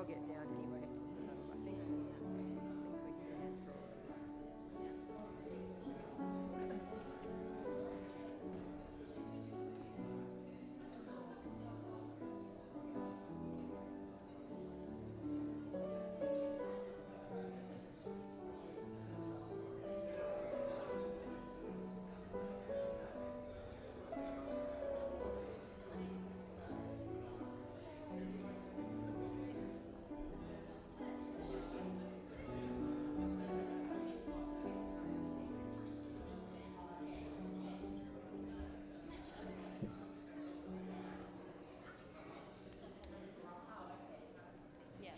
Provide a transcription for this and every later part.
get down anyway. I think we stand for all of this. Yeah.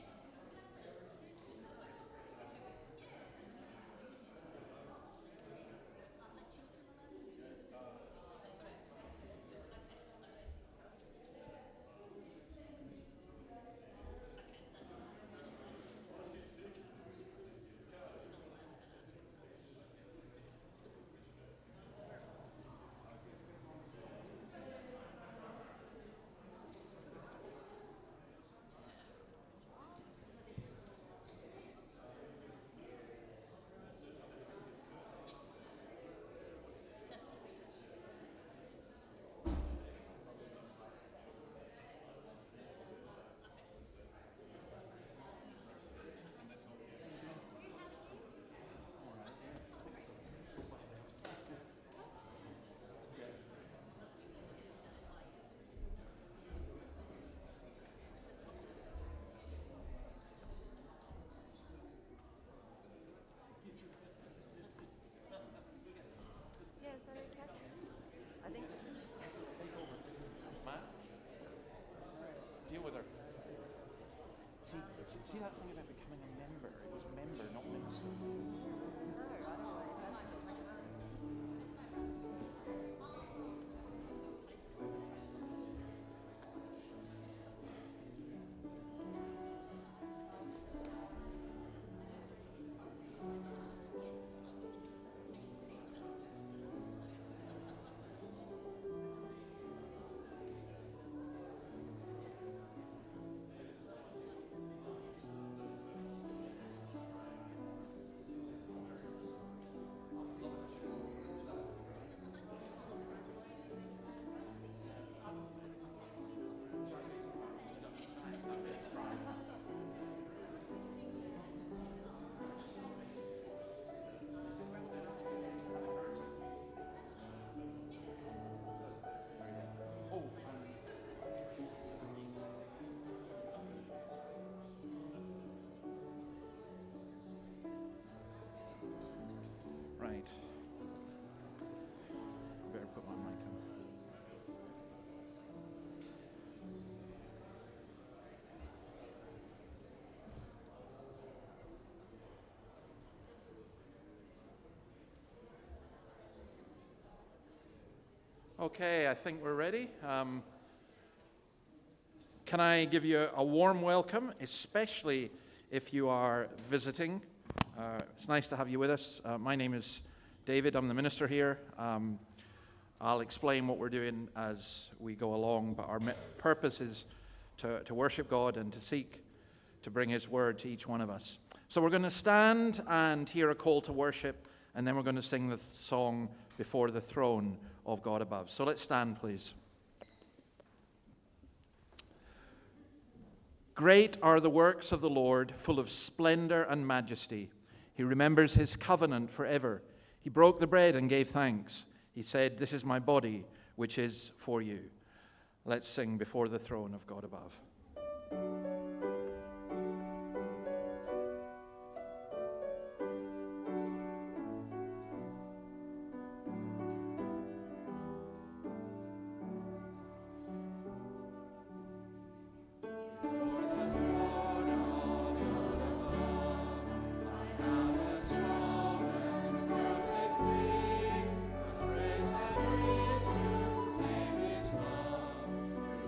Yeah, is that okay? I think. Take over. Matt, deal with her. See that thing about becoming a member? It was member, not minister. No, I don't know. I can't. Oh, right. Better put my mic on. Okay, I think we're ready. Can I give you a warm welcome, especially if you are visiting? It's nice to have you with us. My name is David. I'm the minister here. I'll explain what we're doing as we go along, but our purpose is to worship God and to seek to bring His word to each one of us. So we're going to stand and hear a call to worship, and then we're going to sing the song Before the Throne of God Above. So let's stand, please. Great are the works of the Lord, full of splendor and majesty. He remembers His covenant forever. He broke the bread and gave thanks. He said, "This is my body, which is for you." Let's sing Before the Throne of God Above.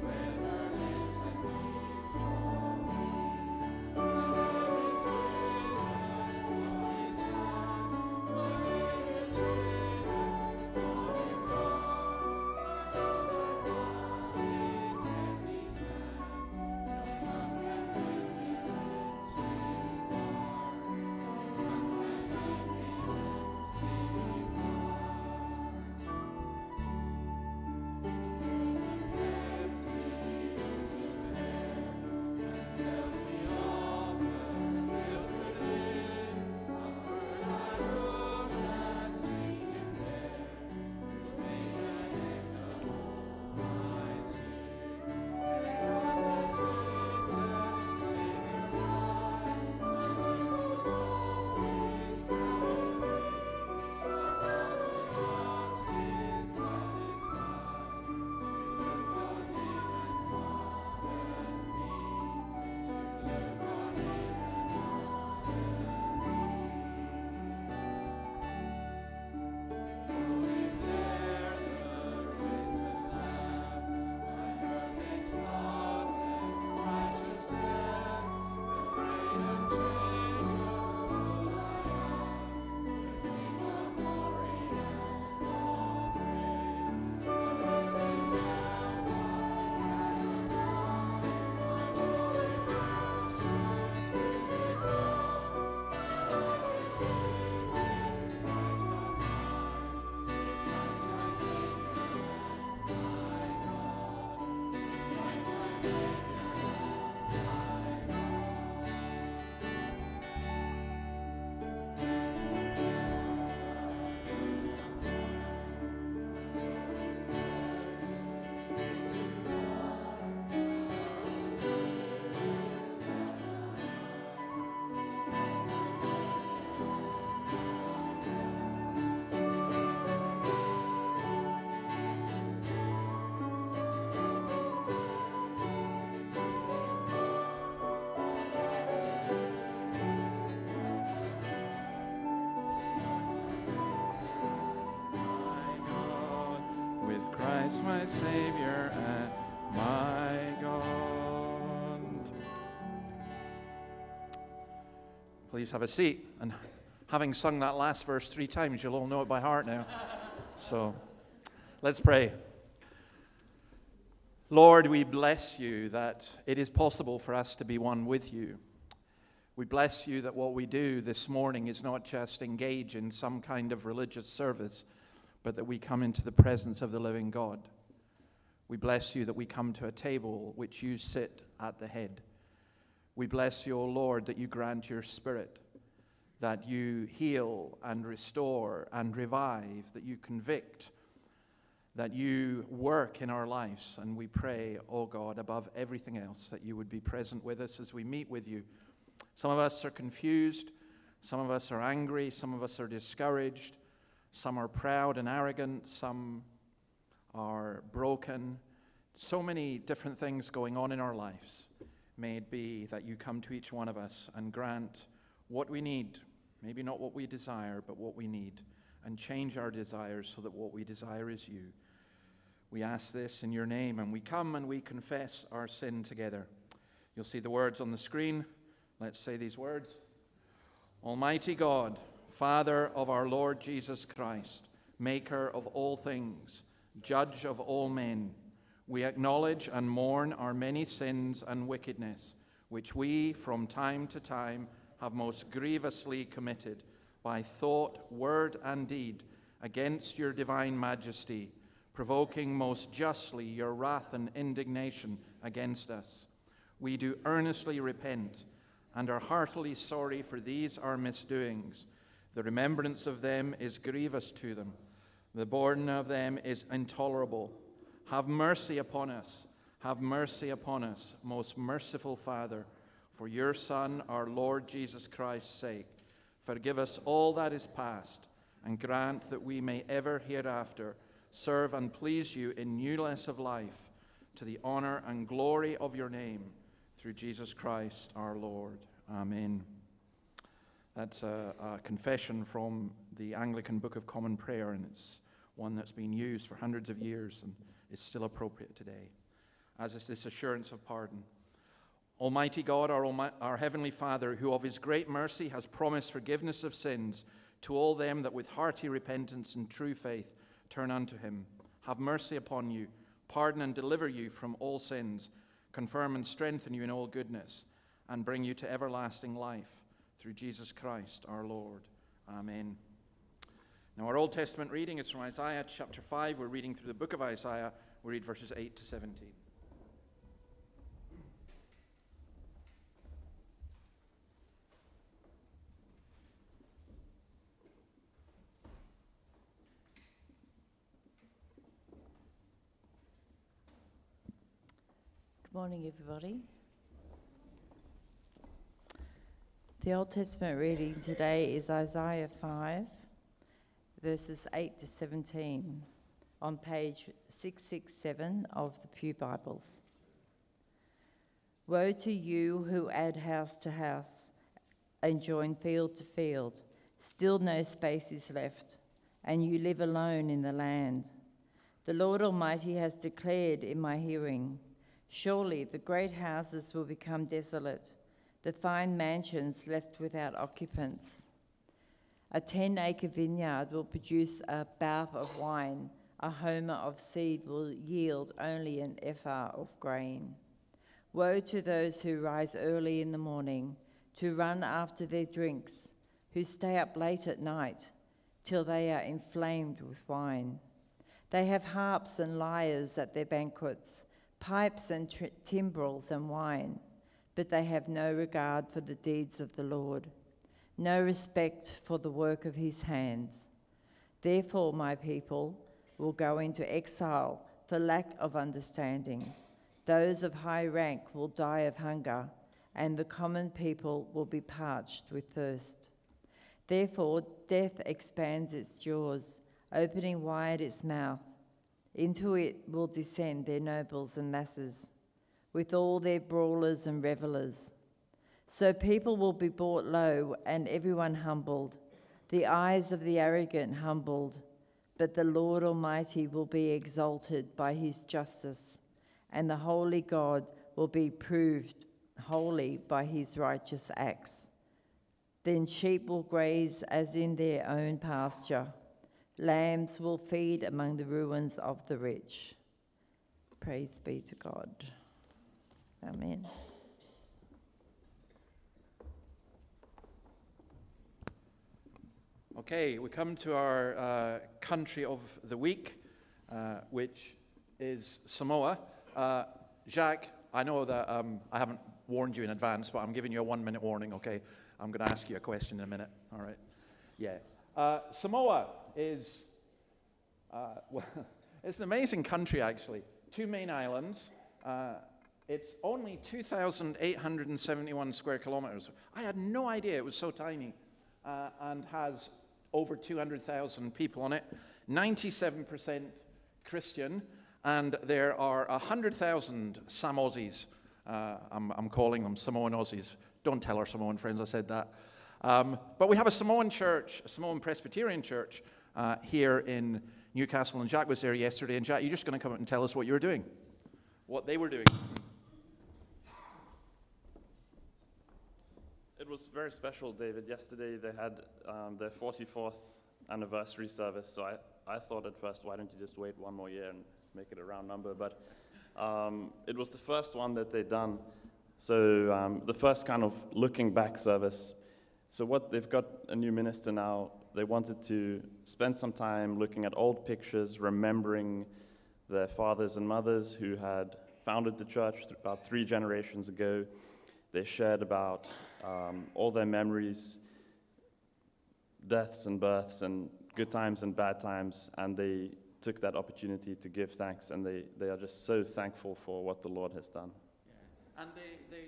Whoever lives and breathes with Christ my Savior and my God. Please have a seat. And having sung that last verse 3 times, you'll all know it by heart now. So let's pray. Lord, we bless you that it is possible for us to be one with you. We bless you that what we do this morning is not just engage in some kind of religious service, but that we come into the presence of the living God. We bless you that we come to a table which you sit at the head. We bless you, O Lord, that you grant your Spirit, that you heal and restore and revive, that you convict, that you work in our lives. And we pray, O God, above everything else, that you would be present with us as we meet with you. Some of us are confused, some of us are angry, some of us are discouraged, some are proud and arrogant, some are broken. So many different things going on in our lives. May it be that you come to each one of us and grant what we need, maybe not what we desire, but what we need, and change our desires so that what we desire is you. We ask this in your name, and we come and we confess our sin together. You'll see the words on the screen. Let's say these words. Almighty God, Father of our Lord Jesus Christ, maker of all things, judge of all men, we acknowledge and mourn our many sins and wickedness, which we from time to time have most grievously committed by thought, word, and deed against your divine majesty, provoking most justly your wrath and indignation against us. We do earnestly repent and are heartily sorry for these our misdoings. The remembrance of them is grievous to them. The burden of them is intolerable. Have mercy upon us. Have mercy upon us, most merciful Father, for your Son, our Lord Jesus Christ's sake. Forgive us all that is past, and grant that we may ever hereafter serve and please you in newness of life, to the honor and glory of your name, through Jesus Christ our Lord. Amen. That's a confession from the Anglican Book of Common Prayer, and it's one that's been used for hundreds of years and is still appropriate today, as is this assurance of pardon. Almighty God, our Heavenly Father, who of his great mercy has promised forgiveness of sins to all them that with hearty repentance and true faith turn unto him, have mercy upon you, pardon and deliver you from all sins, confirm and strengthen you in all goodness, and bring you to everlasting life, through Jesus Christ our Lord. Amen. Now our Old Testament reading is from Isaiah chapter 5. We're reading through the book of Isaiah. We read verses 8 to 17. Good morning, everybody. The Old Testament reading today is Isaiah 5, verses 8 to 17, on page 667 of the Pew Bibles. Woe to you who add house to house and join field to field. Still no space is left, and you live alone in the land. The Lord Almighty has declared in my hearing, surely the great houses will become desolate, the fine mansions left without occupants. A 10-acre vineyard will produce a bath of wine, a homer of seed will yield only an ephah of grain. Woe to those who rise early in the morning to run after their drinks, who stay up late at night till they are inflamed with wine. They have harps and lyres at their banquets, pipes and timbrels and wine, but they have no regard for the deeds of the Lord, no respect for the work of his hands. Therefore my people will go into exile for lack of understanding. Those of high rank will die of hunger, and the common people will be parched with thirst. Therefore death expands its jaws, opening wide its mouth. Into it will descend their nobles and masses, with all their brawlers and revellers. So people will be brought low and everyone humbled, the eyes of the arrogant humbled, but the Lord Almighty will be exalted by his justice, and the holy God will be proved holy by his righteous acts. Then sheep will graze as in their own pasture. Lambs will feed among the ruins of the rich. Praise be to God. Amen. Okay, we come to our country of the week, which is Samoa. Jacques, I know that I haven't warned you in advance, but I'm giving you a 1-minute warning, okay? I'm going to ask you a question in a minute, all right? Yeah. Samoa is, well, it's an amazing country, actually. 2 main islands. It's only 2,871 square kilometers. I had no idea it was so tiny, and has over 200,000 people on it, 97% Christian, and there are 100,000 Samausies. I'm calling them Samoan Aussies. Don't tell our Samoan friends I said that. But we have a Samoan church, a Samoan Presbyterian church here in Newcastle, and Jack was there yesterday. And Jack, you're just going to come up and tell us what you were doing, what they were doing. It was very special, David. Yesterday they had their 44th anniversary service, so I thought at first, why don't you just wait 1 more year and make it a round number? But it was the first one that they'd done, so the first kind of looking back service. So what they've got a new minister now. They wanted to spend some time looking at old pictures, remembering their fathers and mothers who had founded the church about 3 generations ago. They shared about all their memories, deaths and births, and good times and bad times, and they took that opportunity to give thanks, and they are just so thankful for what the Lord has done. Yeah. And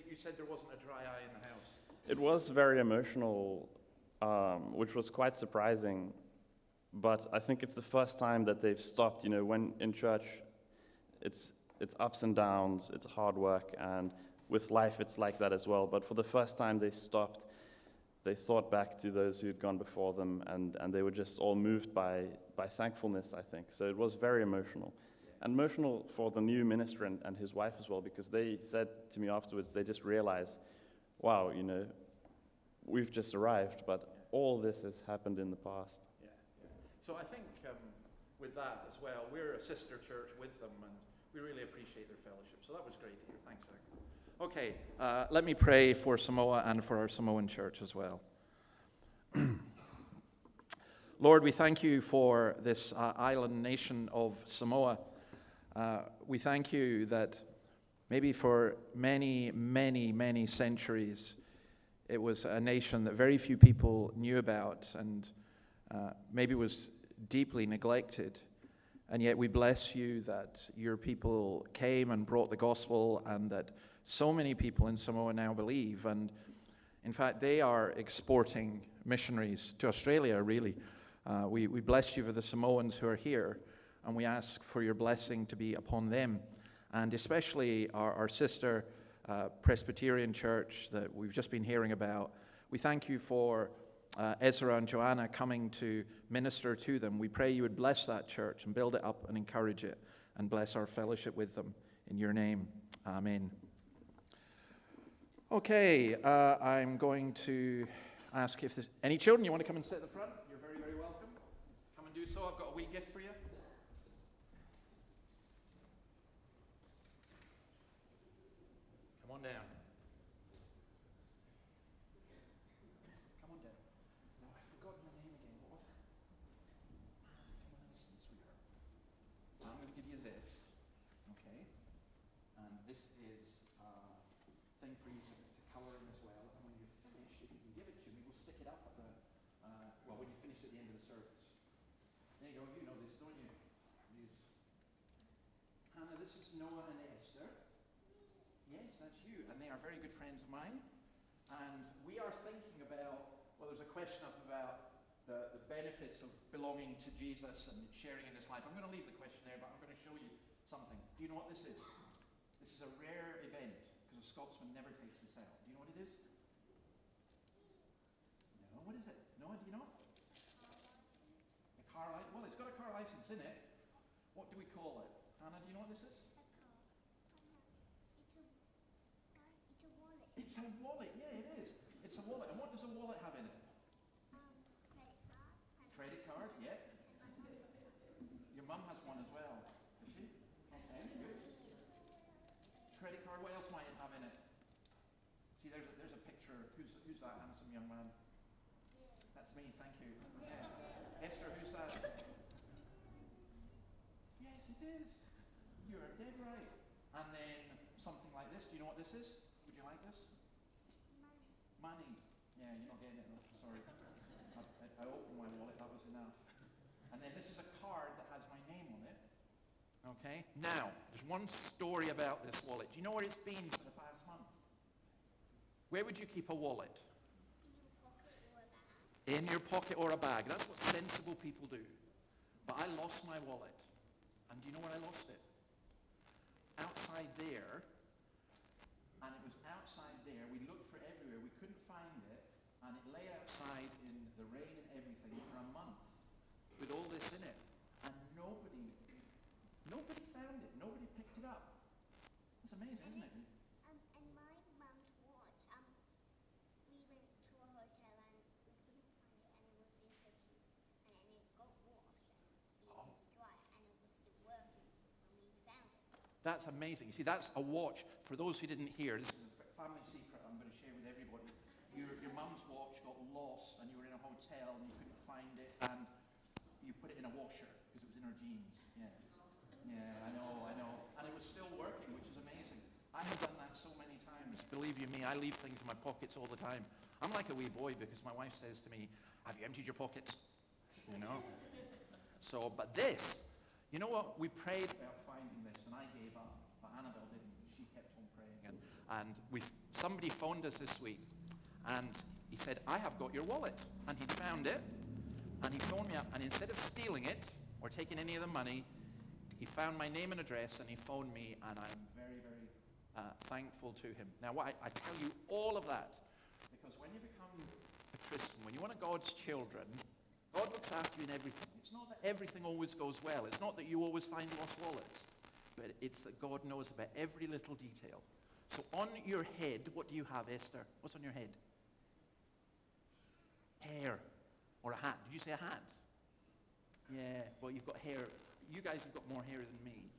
you said there wasn't a dry eye in the house. It was very emotional, which was quite surprising, but I think it's the first time that they've stopped. You know, when in church, it's ups and downs, it's hard work, and with life it's like that as well. But for the first time they stopped, they thought back to those who had gone before them, and they were just all moved by thankfulness, I think. So it was very emotional. And emotional for the new minister and his wife as well, because they said to me afterwards, they just realized, wow, you know, we've just arrived, but all this has happened in the past. Yeah, yeah. So I think with that as well, we're a sister church with them, and we really appreciate their fellowship. So that was great to hear. Thanks, Jack. Okay, let me pray for Samoa and for our Samoan church as well. Lord, we thank you for this island nation of Samoa. We thank you that maybe for many, many, many centuries, it was a nation that very few people knew about, and maybe was deeply neglected. And yet we bless you that your people came and brought the gospel, and that so many people in Samoa now believe. And in fact, they are exporting missionaries to Australia, really. We bless you for the Samoans who are here, and we ask for your blessing to be upon them, and especially our sister Presbyterian church that we've just been hearing about. We thank you for Ezra and Joanna coming to minister to them. We pray you would bless that church and build it up and encourage it, and bless our fellowship with them. In your name, amen. Okay, I'm going to ask if there's any children you want to come and sit at the front. You're very, very welcome. Come and do so. I've got a wee gift for you. Come on down. Come on down. Now, I've forgotten your name again. What was it? Come on, listen, sweetheart. I'm going to give you this, okay? And this is a thing for you to colour in as well. And when you're finished, if you can give it to me, we'll stick it up at the, when you finish at the end of the service. There you go. You know this, don't you? Hannah, this is Noah and Esther. Yes, that's you. And they are very good friends of mine. And we are thinking about, well, there's a question up about the benefits of belonging to Jesus and sharing in his life. I'm going to leave the question there, but I'm going to show you something. Do you know what this is? This is a rare event, because a Scotsman never takes this out. Do you know what it is? No, what is it? No, do you know? A car license. Well, it's got a car license what's in it. What do we call it? Hannah, do you know what this is? It's a wallet, yeah, it is. It's a wallet. And what does a wallet have in it? Credit card, yeah. Your mum has one as well, does she? Okay, good. Credit card, what else might it have in it? See, there's a picture. Who's that handsome young man? That's me, thank you. Esther, who's that? Yes, it is. You're dead right. And then something like this. Do you know what this is? Would you like this? Money. Yeah, you're not getting it though. Sorry. I opened my wallet. That was enough. And then this is a card that has my name on it. Okay. Now, there's one story about this wallet. Do you know where it's been for the past month? Where would you keep a wallet? In your pocket or a bag. That's what sensible people do. But I lost my wallet. And do you know where I lost it? Outside there. And it was outside there. We looked for everywhere. We couldn't find it. And it lay outside in the rain and everything for a month with all this in it. And nobody found it. Nobody picked it up. It's amazing, isn't it? And my mum's watch, we went to a hotel and we couldn't find it, and it was in her keys, and then it got washed and dry, and it was still working when we found it. That's amazing. You see, that's a watch. For those who didn't hear, this is a family secret I'm going to share with everybody. Your mum's watch got lost and you were in a hotel and you couldn't find it and you put it in a washer because it was in her jeans. Yeah, I know. And it was still working, which is amazing. I have done that so many times. Believe you me, I leave things in my pockets all the time. I'm like a wee boy because my wife says to me, have you emptied your pockets? You know? So, but this, you know what? We prayed about finding this and I gave up, but Annabelle didn't. She kept on praying. And somebody phoned us this week and he said, I have got your wallet. And he found it and he phoned me up and instead of stealing it or taking any of the money, he found my name and address and he phoned me and I'm very, very thankful to him. Now, I tell you all of that because when you become a Christian, when you're one of God's children, God looks after you in everything. It's not that everything always goes well. It's not that you always find lost wallets. But it's that God knows about every little detail. So on your head, what do you have, Esther? What's on your head? Hair. Or a hat. Did you say a hat? Yeah, well, you've got hair. You guys have got more hair than me.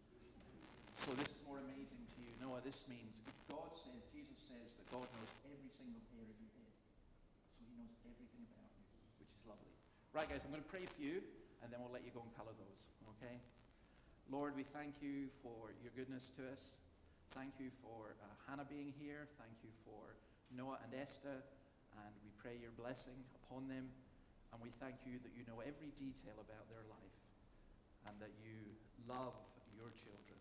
So this is more amazing to you. Know what this means? Jesus says that God knows every single hair of your head. So he knows everything about you, which is lovely. Right, guys, I'm going to pray for you, and then we'll let you go and colour those, okay? Lord, we thank you for your goodness to us. Thank you for Hannah being here. Thank you for Noah and Esther, and we pray your blessing upon them. And we thank you that you know every detail about their life and that you love your children.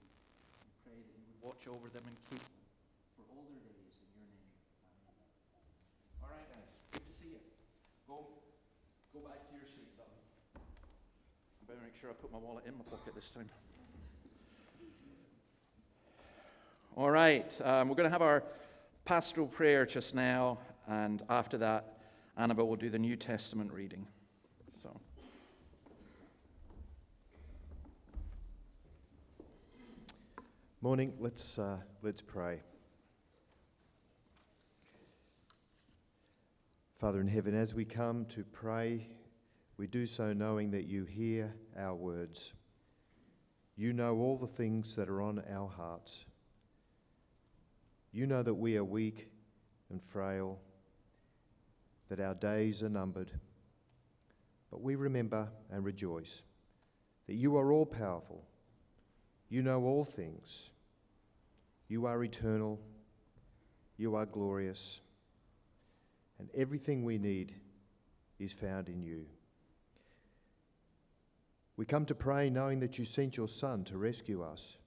We pray that you would watch over them and keep them for all their days in your name. Amen. All right, guys. Good to see you. Go back to your seat, though. I better make sure I put my wallet in my pocket this time. All right. We're going to have our pastoral prayer just now, and after that, Annabelle will do the New Testament reading. So, morning. Let's pray. Father in heaven, as we come to pray, we do so knowing that you hear our words. You know all the things that are on our hearts. You know that we are weak and frail, that our days are numbered. But we remember and rejoice that you are all powerful. You know all things. You are eternal. You are glorious. And everything we need is found in you. We come to pray knowing that you sent your Son to rescue us,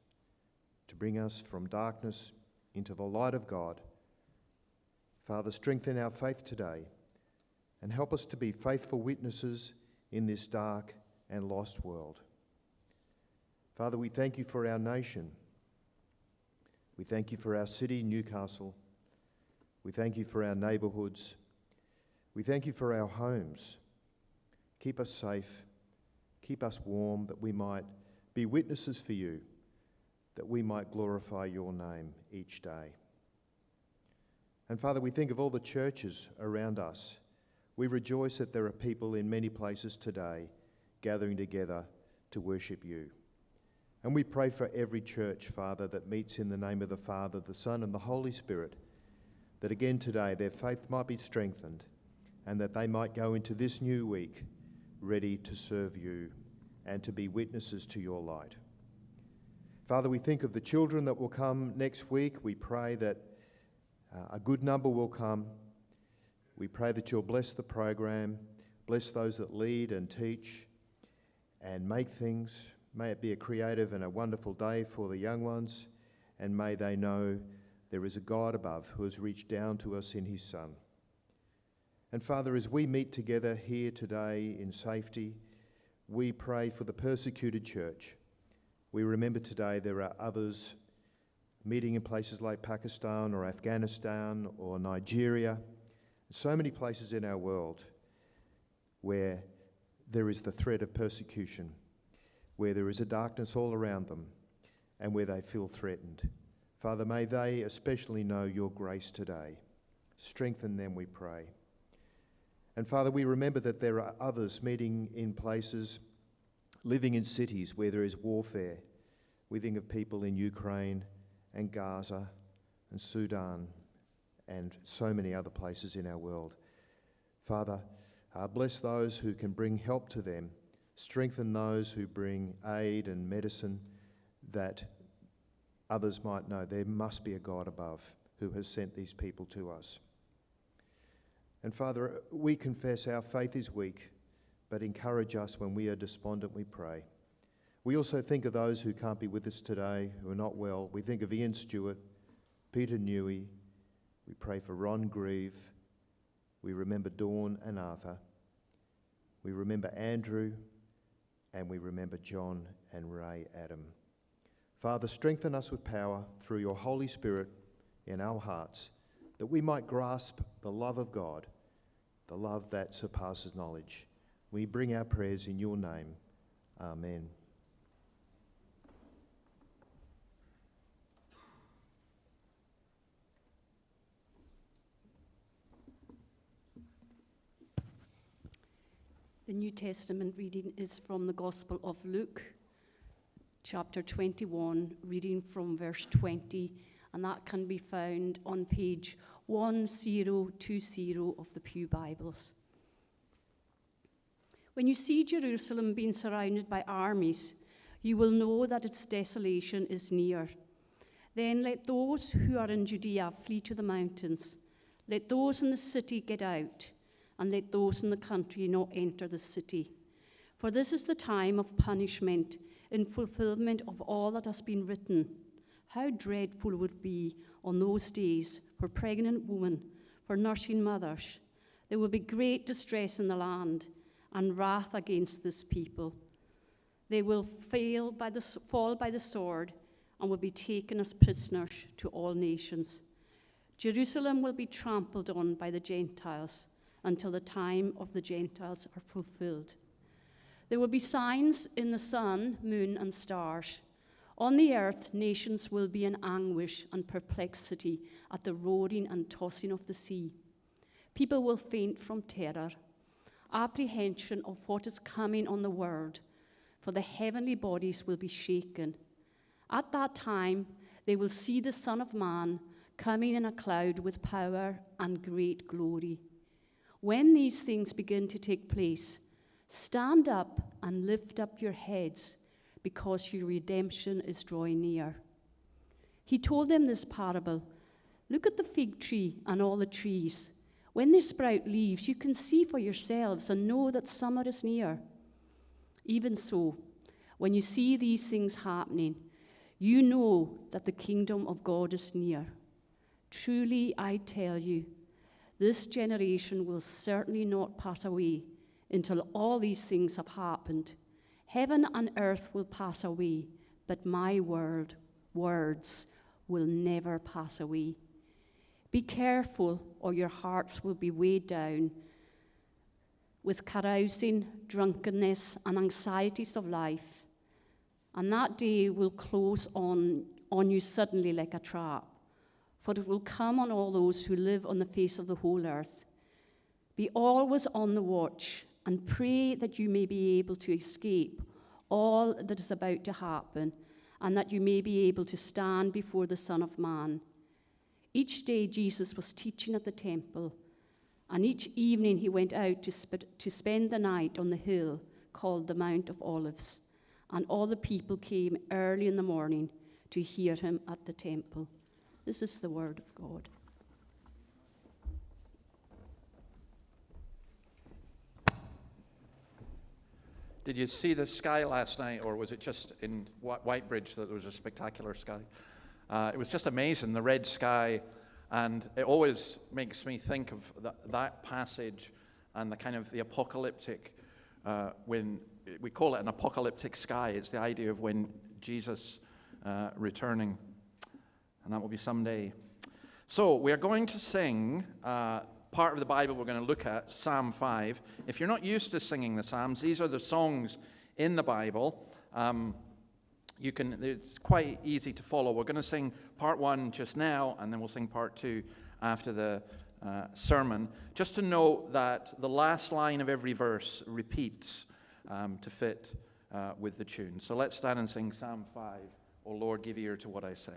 to bring us from darkness into the light of God. Father, strengthen our faith today and help us to be faithful witnesses in this dark and lost world. Father, we thank you for our nation. We thank you for our city, Newcastle. We thank you for our neighbourhoods. We thank you for our homes. Keep us safe Keep us warm that we might be witnesses for you, that we might glorify your name each day. And Father, we think of all the churches around us. We rejoice that there are people in many places today gathering together to worship you. And we pray for every church, Father, that meets in the name of the Father, the Son, and the Holy Spirit, that again today their faith might be strengthened and that they might go into this new week ready to serve you and to be witnesses to your light. Father, we think of the children that will come next week. We pray that a good number will come. We pray that you'll bless the program, bless those that lead and teach and make things. May it be a creative and a wonderful day for the young ones, and may they know there is a God above who has reached down to us in his Son. And Father, as we meet together here today in safety, we pray for the persecuted church. We remember today there are others meeting in places like Pakistan or Afghanistan or Nigeria, so many places in our world where there is the threat of persecution, where there is a darkness all around them and where they feel threatened. Father, may they especially know your grace today. Strengthen them, we pray. And Father, we remember that there are others meeting in places, living in cities where there is warfare. We think of people in Ukraine and Gaza and Sudan and so many other places in our world. Father, bless those who can bring help to them. Strengthen those who bring aid and medicine, that others might know there must be a God above who has sent these people to us. And Father, we confess our faith is weak, but encourage us when we are despondent, we pray. We also think of those who can't be with us today, who are not well. We think of Ian Stewart, Peter Newey. We pray for Ron Grieve. We remember Dawn and Arthur. We remember Andrew, and we remember John and Ray Adam. Father, strengthen us with power through your Holy Spirit in our hearts, that we might grasp the love of God, the love that surpasses knowledge. We bring our prayers in your name. Amen. The New Testament reading is from the Gospel of Luke, chapter 21, reading from verse 20, and that can be found on page 1020 of the Pew Bibles. When you see Jerusalem being surrounded by armies, you will know that its desolation is near. Then let those who are in Judea flee to the mountains. Let those in the city get out, and let those in the country not enter the city. For this is the time of punishment, in fulfillment of all that has been written. How dreadful would it be on those days for pregnant women, for nursing mothers. There will be great distress in the land, and wrath against this people. They will fall by the sword, and will be taken as prisoners to all nations. Jerusalem will be trampled on by the Gentiles, until the time of the Gentiles are fulfilled. There will be signs in the sun, moon, and stars. On the earth, nations will be in anguish and perplexity at the roaring and tossing of the sea. People will faint from terror, apprehension of what is coming on the world, for the heavenly bodies will be shaken. At that time, they will see the Son of Man coming in a cloud with power and great glory. When these things begin to take place, stand up and lift up your heads, because your redemption is drawing near. He told them this parable. Look at the fig tree and all the trees. When they sprout leaves, you can see for yourselves and know that summer is near. Even so, when you see these things happening, you know that the kingdom of God is near. Truly, I tell you, this generation will certainly not pass away until all these things have happened. Heaven and earth will pass away, but my words will never pass away. Be careful, or your hearts will be weighed down with carousing, drunkenness, and anxieties of life. And that day will close on you suddenly like a trap, for it will come on all those who live on the face of the whole earth. Be always on the watch, and pray that you may be able to escape all that is about to happen, and that you may be able to stand before the Son of Man. Each day Jesus was teaching at the temple, and each evening he went out to spend the night on the hill called the Mount of Olives, and all the people came early in the morning to hear him at the temple. This is the word of God. Did you see the sky last night, or was it just in Whitebridge that there was a spectacular sky? It was just amazing, the red sky, and it always makes me think of that passage and the kind of the apocalyptic, when we call it an apocalyptic sky. It's the idea of when Jesus returning, and that will be someday. So we are going to sing part of the Bible we're going to look at, Psalm 5. If you're not used to singing the Psalms, these are the songs in the Bible. It's quite easy to follow. We're going to sing part 1 just now, and then we'll sing part 2 after the sermon. Just to note that the last line of every verse repeats to fit with the tune. So let's stand and sing Psalm 5. O Lord, give ear to what I say.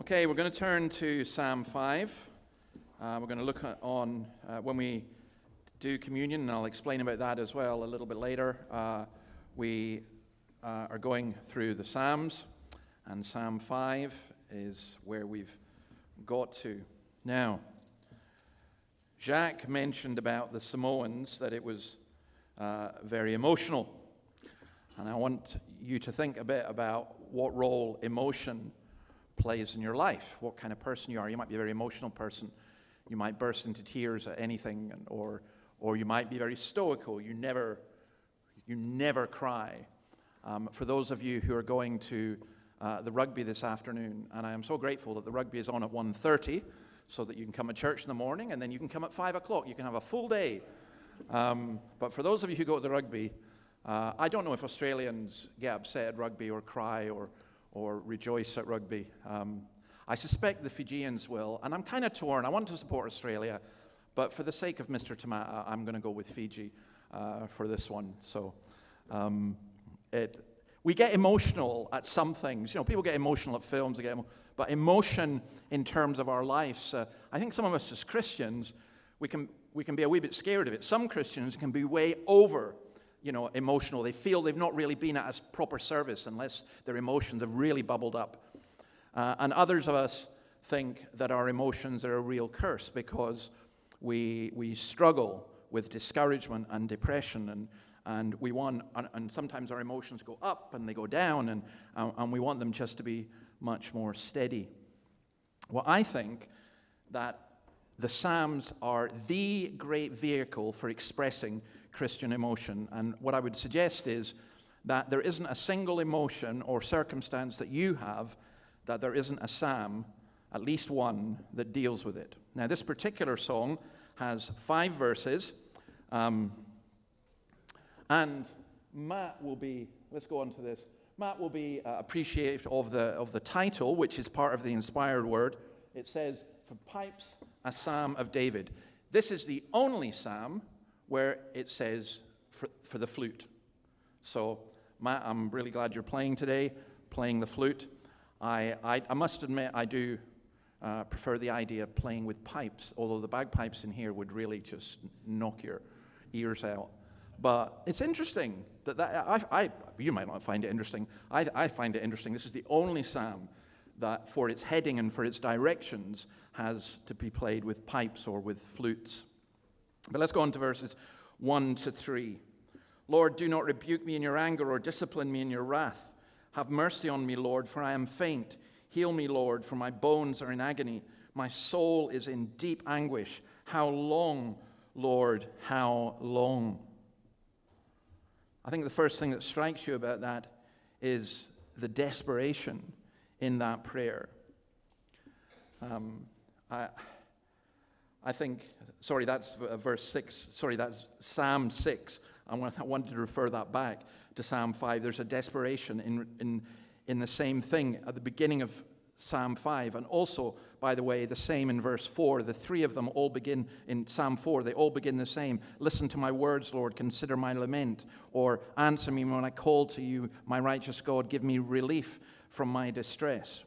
Okay, we're going to turn to Psalm 5. We're going to look on when we do communion, and I'll explain about that as well a little bit later. We are going through the Psalms, and Psalm 5 is where we've got to. Now, Jacques mentioned about the Samoans that it was very emotional. And I want you to think a bit about what role emotion plays in your life, what kind of person you are. You might be a very emotional person. You might burst into tears at anything, or you might be very stoical. You never cry. For those of you who are going to the rugby this afternoon, and I am so grateful that the rugby is on at 1:30, so that you can come to church in the morning, and then you can come at 5 o'clock. You can have a full day. But for those of you who go to the rugby, I don't know if Australians get upset at rugby or cry or rejoice at rugby. I suspect the Fijians will, and I'm kind of torn. I want to support Australia, but for the sake of Mr. Tamata, I'm going to go with Fiji for this one. So we get emotional at some things. You know, people get emotional at films, but emotion in terms of our lives, I think some of us as Christians, we can be a wee bit scared of it. Some Christians can be way over, emotional. They feel they've not really been at a proper service unless their emotions have really bubbled up. And others of us think that our emotions are a real curse because we struggle with discouragement and depression, and we want, and sometimes our emotions go up and they go down, and we want them just to be much more steady. Well, I think that the Psalms are the great vehicle for expressing Christian emotion. And what I would suggest is that there isn't a single emotion or circumstance that you have that there isn't a psalm, at least one, that deals with it. Now, this particular song has 5 verses, and Matt will be, let's go on to this, Matt will be appreciative of the title, which is part of the inspired word. It says, "For Pipes, a Psalm of David." This is the only psalm where it says for the flute. So, Matt, I'm really glad you're playing today, playing the flute. I must admit, I do prefer the idea of playing with pipes, although the bagpipes in here would really just knock your ears out. But it's interesting that you might not find it interesting. I find it interesting. This is the only psalm that for its heading and for its directions has to be played with pipes or with flutes. But let's go on to verses 1 to 3. "Lord, do not rebuke me in your anger or discipline me in your wrath. Have mercy on me, Lord, for I am faint. Heal me, Lord, for my bones are in agony. My soul is in deep anguish. How long, Lord, how long?" I think the first thing that strikes you about that is the desperation in that prayer. I think, that's verse 6. That's Psalm 6. I wanted to refer that back to Psalm 5. There's a desperation in the same thing at the beginning of Psalm 5. And also, by the way, the same in verse 4. The 3 of them all begin in Psalm 4. They all begin the same. "Listen to my words, Lord. Consider my lament." Or, "Answer me when I call to you, my righteous God. Give me relief from my distress."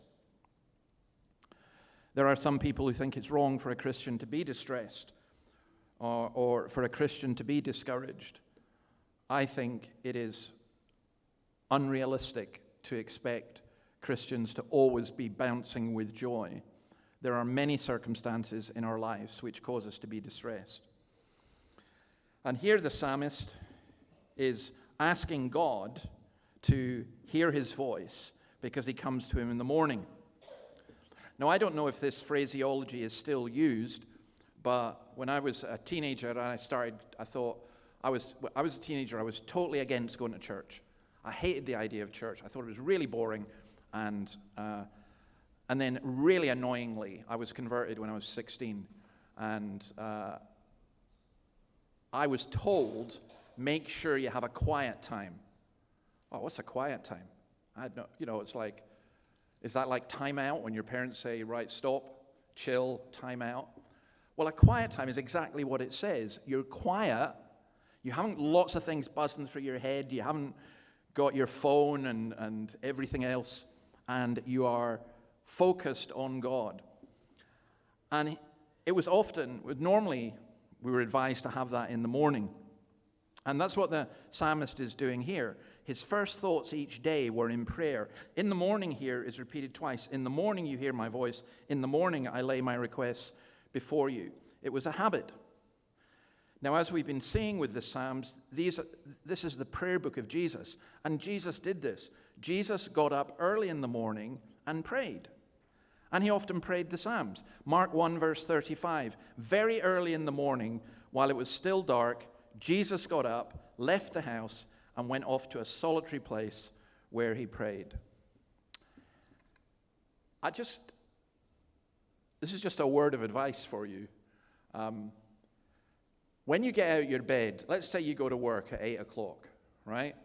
There are some people who think it's wrong for a Christian to be distressed or for a Christian to be discouraged. I think it is unrealistic to expect Christians to always be bouncing with joy. There are many circumstances in our lives which cause us to be distressed. And here the psalmist is asking God to hear his voice because he comes to him in the morning. Now, I don't know if this phraseology is still used, but when I was a teenager and I thought, I was a teenager, I was totally against going to church. I hated the idea of church. I thought it was really boring, and then really annoyingly, I was converted when I was 16, and I was told, make sure you have a quiet time. Oh, what's a quiet time? I had no, it's like, is that like time out when your parents say, right, stop, chill, time out? Well, a quiet time is exactly what it says. You're quiet. You haven't lots of things buzzing through your head. You haven't got your phone and everything else. And you are focused on God. And it was normally we were advised to have that in the morning. And that's what the psalmist is doing here. His first thoughts each day were in prayer. In the morning here is repeated twice. In the morning you hear my voice. In the morning I lay my requests before you. It was a habit. Now, as we've been seeing with the Psalms, this is the prayer book of Jesus. And Jesus did this. Jesus got up early in the morning and prayed. And he often prayed the Psalms. Mark 1, verse 35. Very early in the morning, while it was still dark, Jesus got up, left the house, and went off to a solitary place where he prayed. This is just a word of advice for you. When you get out of your bed, let's say you go to work at 8 o'clock, right?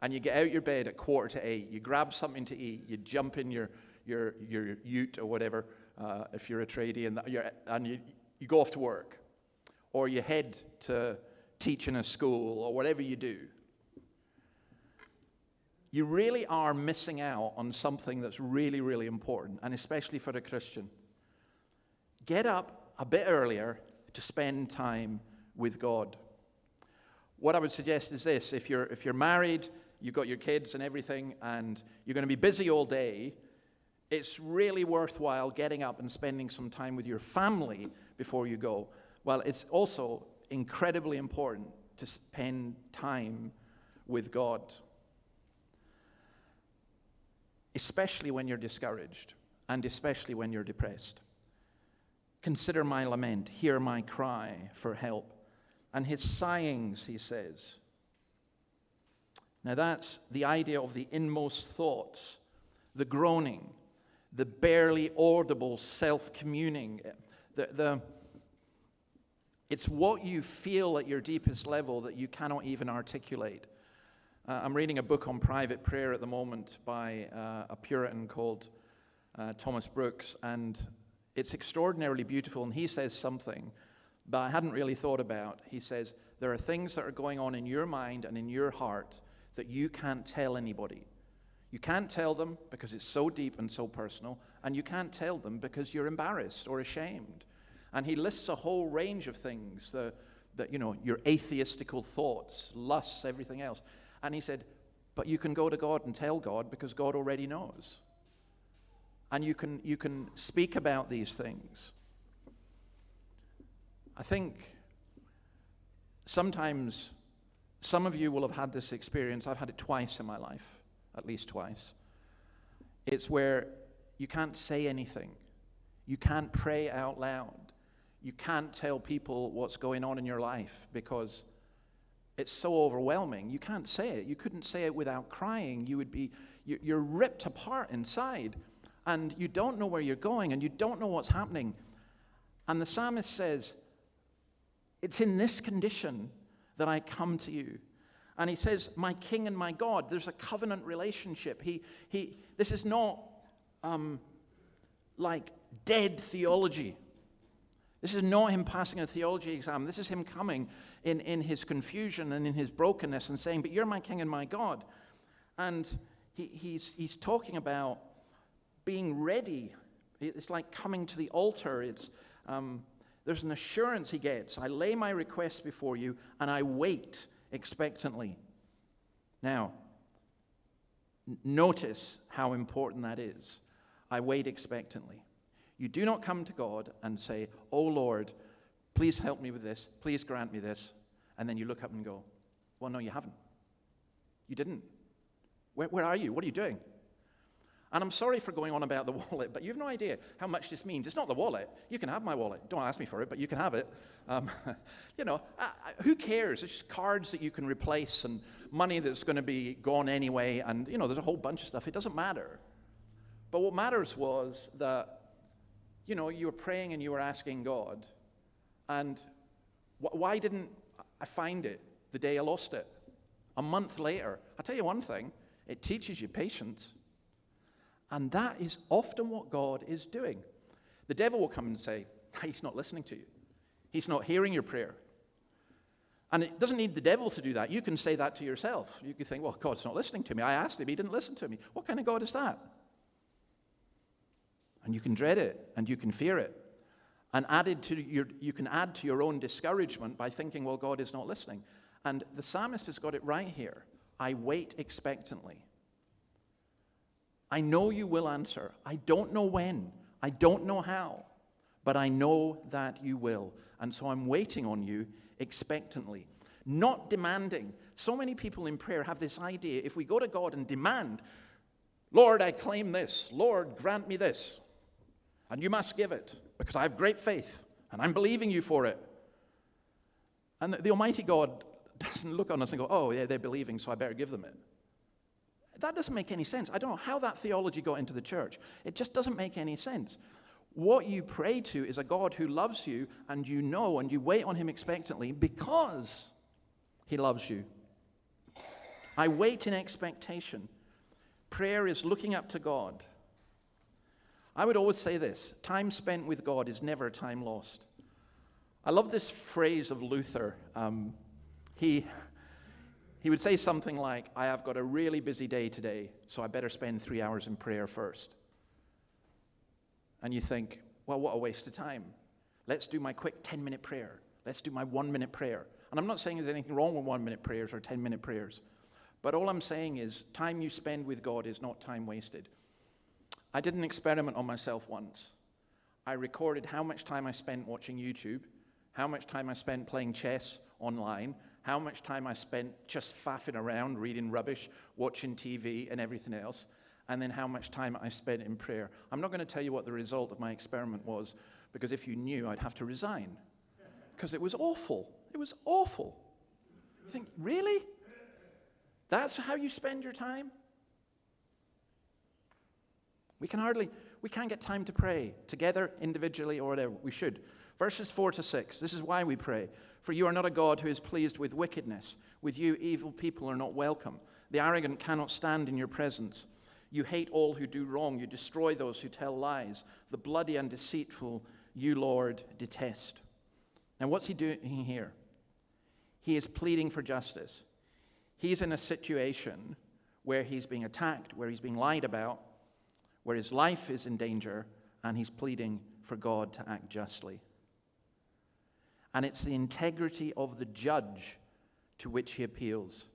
And you get out of your bed at 7:45, you grab something to eat, you jump in your ute or whatever, if you're a tradie, and you go off to work. Or you head to teach in a school, or whatever you do. You really are missing out on something that's really, really important, and especially for a Christian. Get up a bit earlier to spend time with God. What I would suggest is this: if you're married, you've got your kids and everything, and you're going to be busy all day, it's really worthwhile getting up and spending some time with your family before you go. Well, it's also incredibly important to spend time with God, especially when you're discouraged and especially when you're depressed. Consider my lament, hear my cry for help. And his sighings, he says. Now that's the idea of the inmost thoughts, the groaning, the barely audible self-communing. It's what you feel at your deepest level that you cannot even articulate. I'm reading a book on private prayer at the moment by a Puritan called Thomas Brooks, and it's extraordinarily beautiful, and he says something that I hadn't really thought about. He says, there are things that are going on in your mind and in your heart that you can't tell anybody. You can't tell them because it's so deep and so personal, and you can't tell them because you're embarrassed or ashamed. And he lists a whole range of things, that your atheistical thoughts, lusts, everything else. And he said, but you can go to God and tell God because God already knows. And you can speak about these things. I think sometimes some of you will have had this experience. I've had it twice in my life, at least twice. It's where you can't say anything. You can't pray out loud. You can't tell people what's going on in your life because it's so overwhelming. You can't say it. You couldn't say it without crying. You're ripped apart inside, and you don't know where you're going, and you don't know what's happening. And the psalmist says, it's in this condition that I come to you. And he says, my King and my God. There's a covenant relationship. This is not like dead theology. This is not him passing a theology exam. This is him coming in his confusion and in his brokenness and saying, but you're my King and my God. And he's talking about being ready. It's like coming to the altar. There's an assurance he gets. I lay my requests before you, and I wait expectantly. Now, notice how important that is. I wait expectantly. You do not come to God and say, oh Lord, please help me with this. Please grant me this. And then you look up and go, well, no, you haven't. You didn't. Where are you? What are you doing? And I'm sorry for going on about the wallet, but you have no idea how much this means. It's not the wallet. You can have my wallet. Don't ask me for it, but you can have it. Who cares? It's just cards that you can replace and money that's going to be gone anyway. And, there's a whole bunch of stuff. It doesn't matter. But what matters was that, you were praying and you were asking God. And why didn't I find it the day I lost it? A month later. I'll tell you one thing. It teaches you patience. And that is often what God is doing. The devil will come and say, he's not listening to you. He's not hearing your prayer. And it doesn't need the devil to do that. You can say that to yourself. You can think, well, God's not listening to me. I asked him, he didn't listen to me. What kind of God is that? and you can dread it, and you can fear it. And you can add to your own discouragement by thinking, well, God is not listening. And the psalmist has got it right here. I wait expectantly. I know you will answer. I don't know when. I don't know how. But I know that you will. And so I'm waiting on you expectantly. Not demanding. So many people in prayer have this idea, if we go to God and demand, Lord, I claim this. Lord, grant me this. And you must give it, because I have great faith, and I'm believing you for it. And the Almighty God doesn't look on us and go, oh, yeah, they're believing, so I better give them it. That doesn't make any sense. I don't know how that theology got into the church. It just doesn't make any sense. What you pray to is a God who loves you, and you know, and you wait on him expectantly because he loves you. I wait in expectation. Prayer is looking up to God. I would always say this, time spent with God is never time lost. I love this phrase of Luther. He would say something like, I have got a really busy day today, so I better spend 3 hours in prayer first. And you think, well, what a waste of time. Let's do my quick 10-minute prayer. Let's do my 1-minute prayer. And I'm not saying there's anything wrong with 1-minute prayers or 10-minute prayers. But all I'm saying is time you spend with God is not time wasted. I did an experiment on myself once. I recorded how much time I spent watching YouTube, how much time I spent playing chess online, how much time I spent just faffing around, reading rubbish, watching TV and everything else, and then how much time I spent in prayer. I'm not going to tell you what the result of my experiment was, because if you knew, I'd have to resign. Because it was awful. It was awful. You think, really? That's how you spend your time? We can't get time to pray together, individually, or whatever. We should. Verses 4-6, this is why we pray. For you are not a God who is pleased with wickedness. With you, evil people are not welcome. The arrogant cannot stand in your presence. You hate all who do wrong. You destroy those who tell lies. The bloody and deceitful, you, Lord, detest. Now, what's he doing here? He is pleading for justice. He's in a situation where he's being attacked, where he's being lied about, where his life is in danger, and he's pleading for God to act justly. And it's the integrity of the judge to which he appeals.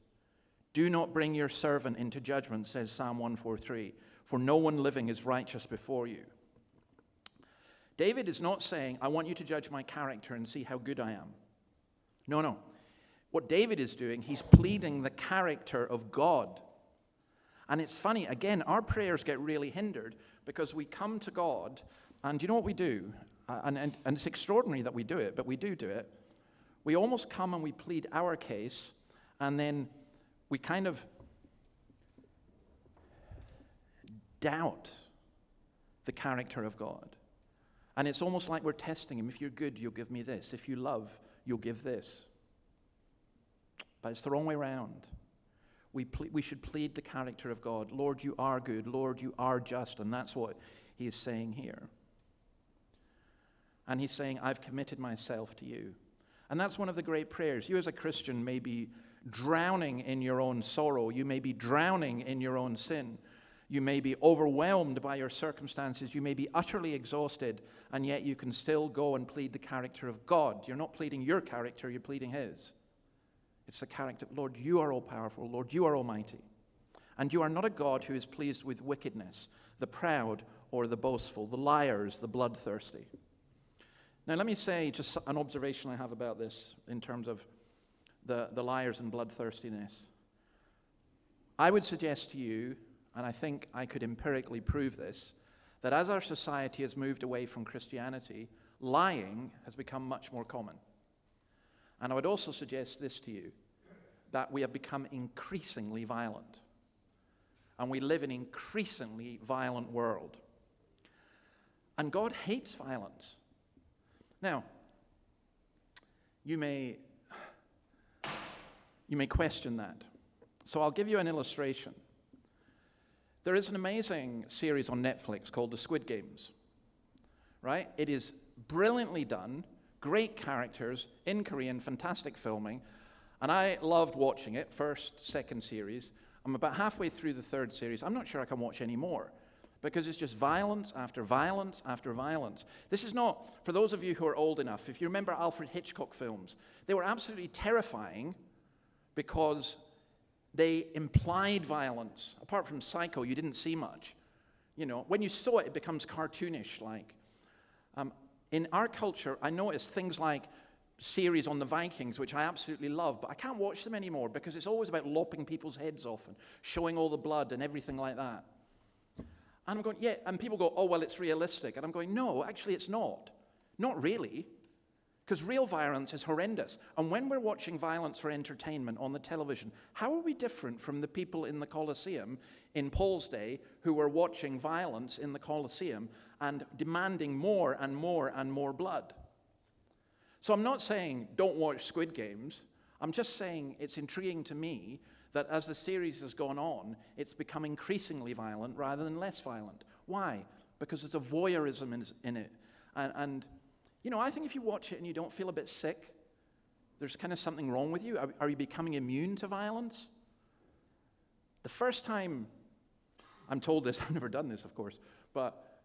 Do not bring your servant into judgment, says Psalm 143, for no one living is righteous before you. David is not saying, I want you to judge my character and see how good I am. No. What David is doing, he's pleading the character of God. And it's funny, again, our prayers get really hindered because we come to God, and you know what we do? And it's extraordinary that we do it, but we do it. We almost come and we plead our case, and then we kind of doubt the character of God. And it's almost like we're testing him. If you're good, you'll give me this. If you love, you'll give this. But it's the wrong way around. We should plead the character of God. Lord, you are good. Lord, you are just. And that's what he is saying here. And he's saying, I've committed myself to you. And that's one of the great prayers. You as a Christian may be drowning in your own sorrow. You may be drowning in your own sin. You may be overwhelmed by your circumstances. You may be utterly exhausted. And yet you can still go and plead the character of God. You're not pleading your character. You're pleading his. It's the character, Lord, you are all-powerful. Lord, you are almighty. And you are not a God who is pleased with wickedness, the proud or the boastful, the liars, the bloodthirsty. Now, let me say just an observation I have about this in terms of the liars and bloodthirstiness. I would suggest to you, and I think I could empirically prove this, that as our society has moved away from Christianity, lying has become much more common. And I would also suggest this to you, that we have become increasingly violent. And we live in an increasingly violent world. And God hates violence. Now, you may question that. So I'll give you an illustration. There is an amazing series on Netflix called The Squid Games. Right? It is brilliantly done. Great characters, in Korean, fantastic filming. And I loved watching it, first, second series. I'm about halfway through the third series. I'm not sure I can watch any more because it's just violence after violence after violence. This is not, for those of you who are old enough, if you remember Alfred Hitchcock films, they were absolutely terrifying because they implied violence. Apart from Psycho, you didn't see much. You know, when you saw it, it becomes cartoonish like. In our culture, I notice things like series on the Vikings, which I absolutely love, but I can't watch them anymore because it's always about lopping people's heads off and showing all the blood and everything like that. And I'm going, yeah, and people go, oh, well, it's realistic. And I'm going, no, actually it's not. Not really. Because real violence is horrendous. And when we're watching violence for entertainment on the television, how are we different from the people in the Colosseum in Paul's day who were watching violence in the Colosseum and demanding more and more and more blood? So I'm not saying don't watch Squid Games. I'm just saying it's intriguing to me that as the series has gone on, it's become increasingly violent rather than less violent. Why? Because there's a voyeurism in it. And you know, I think if you watch it and you don't feel a bit sick, there's kind of something wrong with you. Are you becoming immune to violence? The first time, I'm told this, I've never done this, of course, but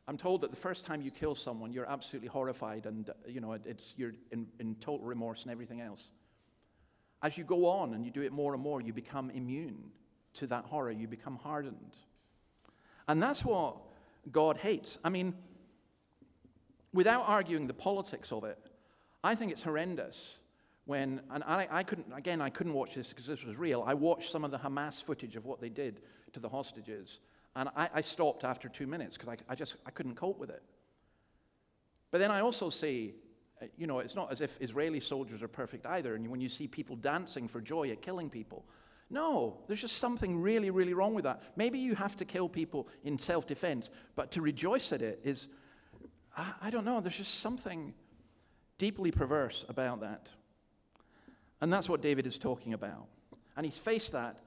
I'm told that the first time you kill someone, you're absolutely horrified and, you know, you're in total remorse and everything else. As you go on and you do it more and more, you become immune to that horror. You become hardened. And that's what God hates. I mean, without arguing the politics of it, I think it's horrendous when, and I couldn't watch this because this was real. I watched some of the Hamas footage of what they did to the hostages, and I stopped after 2 minutes because I couldn't cope with it. But then I also see, you know, it's not as if Israeli soldiers are perfect either, and when you see people dancing for joy at killing people, no, there's just something really, really wrong with that. Maybe you have to kill people in self-defense, but to rejoice at it is, I don't know, there's just something deeply perverse about that. And that's what David is talking about. And he's faced that,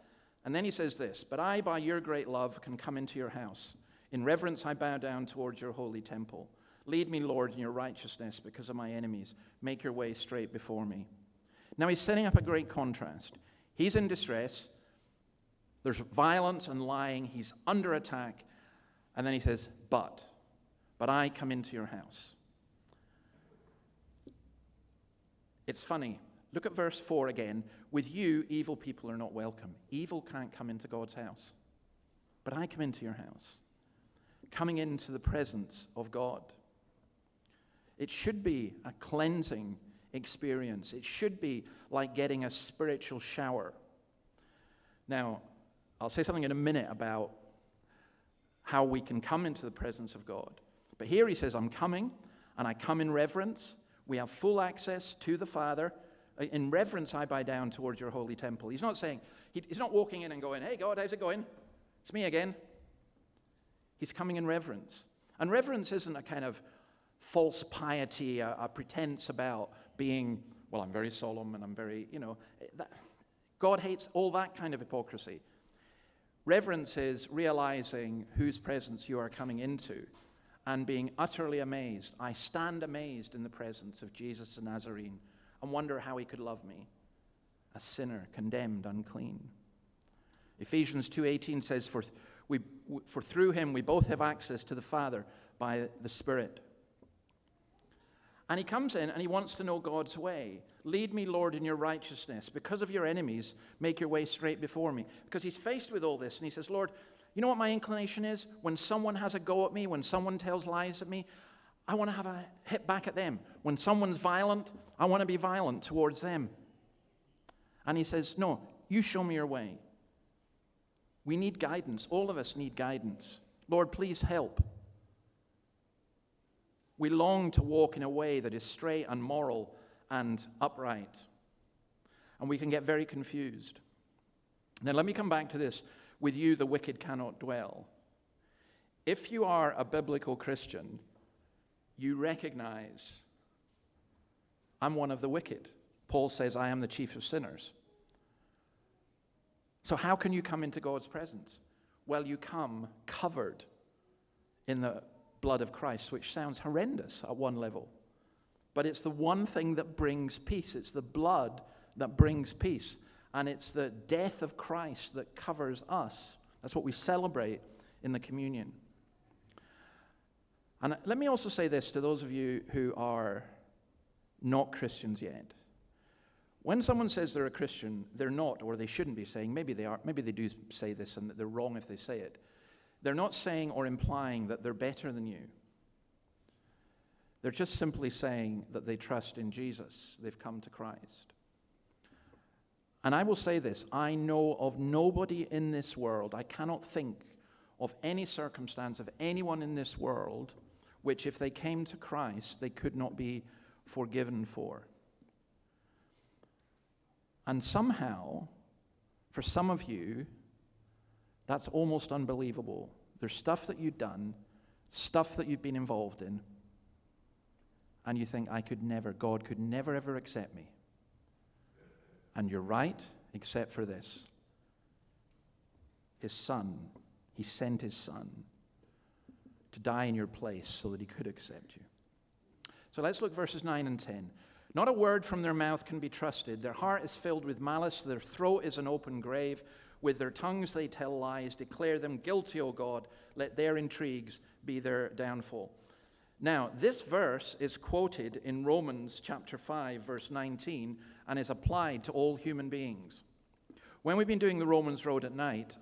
and then he says this, but I, by your great love, can come into your house. In reverence I bow down towards your holy temple. Lead me, Lord, in your righteousness because of my enemies. Make your way straight before me. Now he's setting up a great contrast. He's in distress. There's violence and lying. He's under attack. And then he says, but I come into your house. It's funny. Look at verse 4 again. With you, evil people are not welcome. Evil can't come into God's house. But I come into your house. Coming into the presence of God. It should be a cleansing experience. It should be like getting a spiritual shower. Now, I'll say something in a minute about how we can come into the presence of God. But here he says, I'm coming, and I come in reverence. We have full access to the Father. In reverence, I bow down towards your holy temple. He's not saying, he's not walking in and going, hey, God, how's it going? It's me again. He's coming in reverence. And reverence isn't a kind of false piety, a pretense about being, well, I'm very solemn and I'm very, you know. God hates all that kind of hypocrisy. Reverence is realizing whose presence you are coming into and being utterly amazed. I stand amazed in the presence of Jesus the Nazarene and wonder how he could love me, a sinner, condemned, unclean. Ephesians 2:18 says, For through him we both have access to the Father by the Spirit. And he comes in and he wants to know God's way. Lead me, Lord, in your righteousness. Because of your enemies, make your way straight before me. Because he's faced with all this and he says, Lord, you know what my inclination is? When someone has a go at me, when someone tells lies at me, I want to have a hit back at them. When someone's violent, I want to be violent towards them. And he says, no, you show me your way. We need guidance. All of us need guidance. Lord, please help. We long to walk in a way that is straight and moral and upright. And we can get very confused. Now, let me come back to this. With you, the wicked cannot dwell. If you are a biblical Christian, you recognize, I'm one of the wicked. Paul says, I am the chief of sinners. So how can you come into God's presence? Well, you come covered in the blood of Christ, which sounds horrendous at one level. But it's the one thing that brings peace. It's the blood that brings peace. And it's the death of Christ that covers us. That's what we celebrate in the communion. And let me also say this to those of you who are not Christians yet. When someone says they're a Christian, they're not, or they shouldn't be saying, maybe they are, maybe they do say this and they're wrong if they say it. They're not saying or implying that they're better than you. They're just simply saying that they trust in Jesus. They've come to Christ. And I will say this, I know of nobody in this world, I cannot think of any circumstance of anyone in this world which if they came to Christ, they could not be forgiven for. And somehow, for some of you, that's almost unbelievable. There's stuff that you've done, stuff that you've been involved in, and you think, God could never ever accept me. And you're right, except for this. His Son, he sent his Son to die in your place so that he could accept you. So let's look verses 9 and 10. Not a word from their mouth can be trusted. Their heart is filled with malice. Their throat is an open grave. With their tongues they tell lies. Declare them guilty, O God. Let their intrigues be their downfall. Now, this verse is quoted in Romans chapter 5, verse 19, and is applied to all human beings. When we've been doing the Romans Road at night,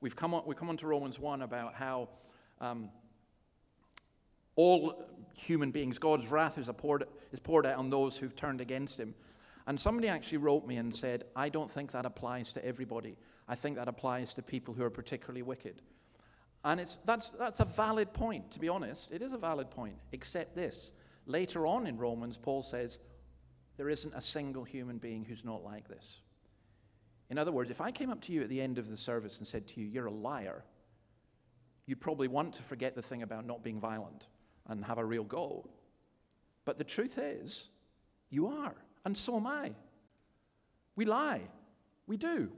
we've come on to Romans 1 about how all human beings, God's wrath is poured out on those who've turned against him. And somebody actually wrote me and said, I don't think that applies to everybody. I think that applies to people who are particularly wicked. And that's a valid point, to be honest. It is a valid point, except this. Later on in Romans, Paul says, there isn't a single human being who's not like this. In other words, if I came up to you at the end of the service and said to you, you're a liar, you'd probably want to forget the thing about not being violent and have a real go. But the truth is, you are, and so am I. We lie. We do.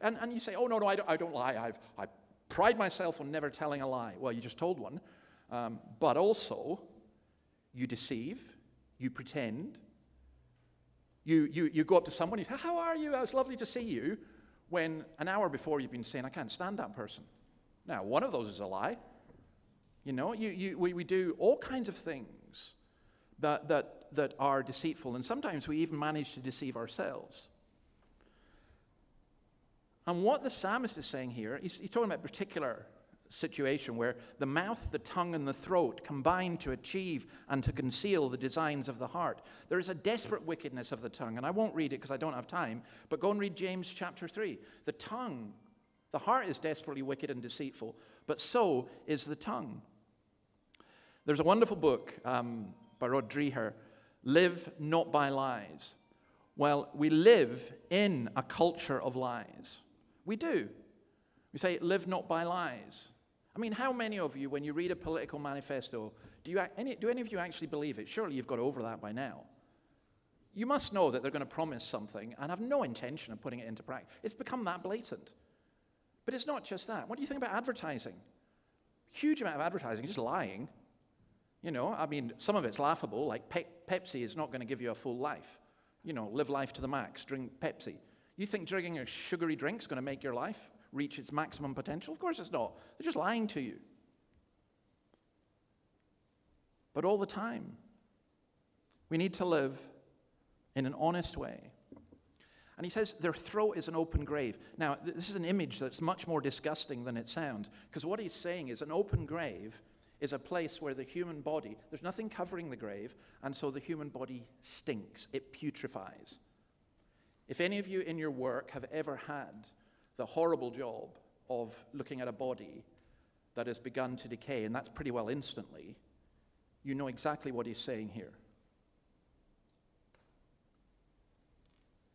And you say, oh, no, I don't lie. I pride myself on never telling a lie. Well, you just told one. But also, you deceive, you pretend, you go up to someone, you say, how are you? It was lovely to see you, when an hour before you've been saying, I can't stand that person. Now, one of those is a lie. You know, we do all kinds of things that are deceitful, and sometimes we even manage to deceive ourselves. And what the psalmist is saying here, he's talking about a particular situation where the mouth, the tongue, and the throat combine to achieve and to conceal the designs of the heart. There is a desperate wickedness of the tongue, and I won't read it because I don't have time, but go and read James chapter 3. The tongue, the heart is desperately wicked and deceitful, but so is the tongue. There's a wonderful book by Rod Dreher, Live Not by Lies. Well, we live in a culture of lies. We do. We say, live not by lies. I mean, how many of you, when you read a political manifesto, do any of you actually believe it? Surely you've got over that by now. You must know that they're going to promise something and have no intention of putting it into practice. It's become that blatant. But it's not just that. What do you think about advertising? Huge amount of advertising, just lying. You know, I mean, some of it's laughable, like Pepsi is not going to give you a full life. You know, live life to the max, drink Pepsi. You think drinking a sugary drink is going to make your life reach its maximum potential? Of course it's not. They're just lying to you. But all the time, we need to live in an honest way. And he says their throat is an open grave. Now, this is an image that's much more disgusting than it sounds, because what he's saying is an open grave is a place where the human body, there's nothing covering the grave, and so the human body stinks. It putrefies. If any of you in your work have ever had the horrible job of looking at a body that has begun to decay, and that's pretty well instantly, you know exactly what he's saying here.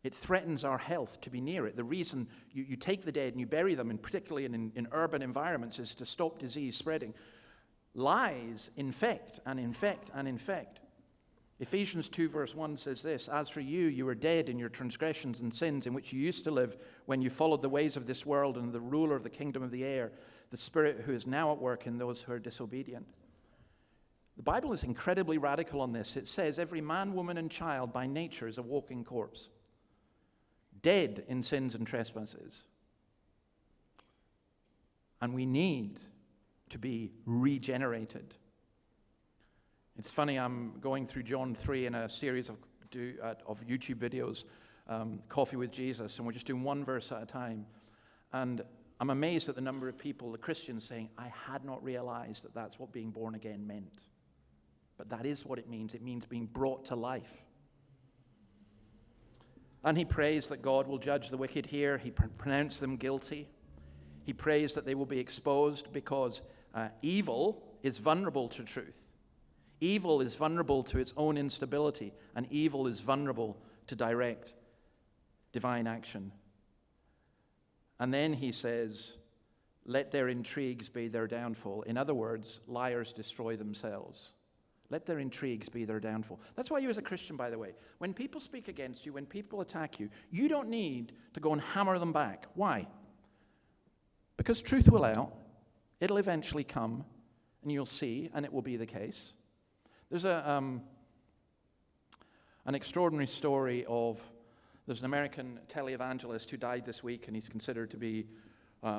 It threatens our health to be near it. The reason you take the dead and you bury them, and particularly in urban environments, is to stop disease spreading. Lies infect and infect and infect. Ephesians 2 verse 1 says this, as for you, you were dead in your transgressions and sins in which you used to live when you followed the ways of this world and the ruler of the kingdom of the air, the spirit who is now at work in those who are disobedient. The Bible is incredibly radical on this. It says every man, woman, and child by nature is a walking corpse, dead in sins and trespasses. And we need to be regenerated. It's funny, I'm going through John 3 in a series of YouTube videos, Coffee with Jesus, and we're just doing one verse at a time. And I'm amazed at the number of people, the Christians, saying, I had not realized that that's what being born again meant. But that is what it means. It means being brought to life. And he prays that God will judge the wicked here. He pronounced them guilty. He prays that they will be exposed because evil is vulnerable to truth. Evil is vulnerable to its own instability, and evil is vulnerable to direct divine action. And then he says, let their intrigues be their downfall. In other words, liars destroy themselves. Let their intrigues be their downfall. That's why you as a Christian, by the way, when people speak against you, when people attack you, you don't need to go and hammer them back. Why? Because truth will out. It'll eventually come, and you'll see, and it will be the case. There's an extraordinary story of, there's an American televangelist who died this week, and he's considered to be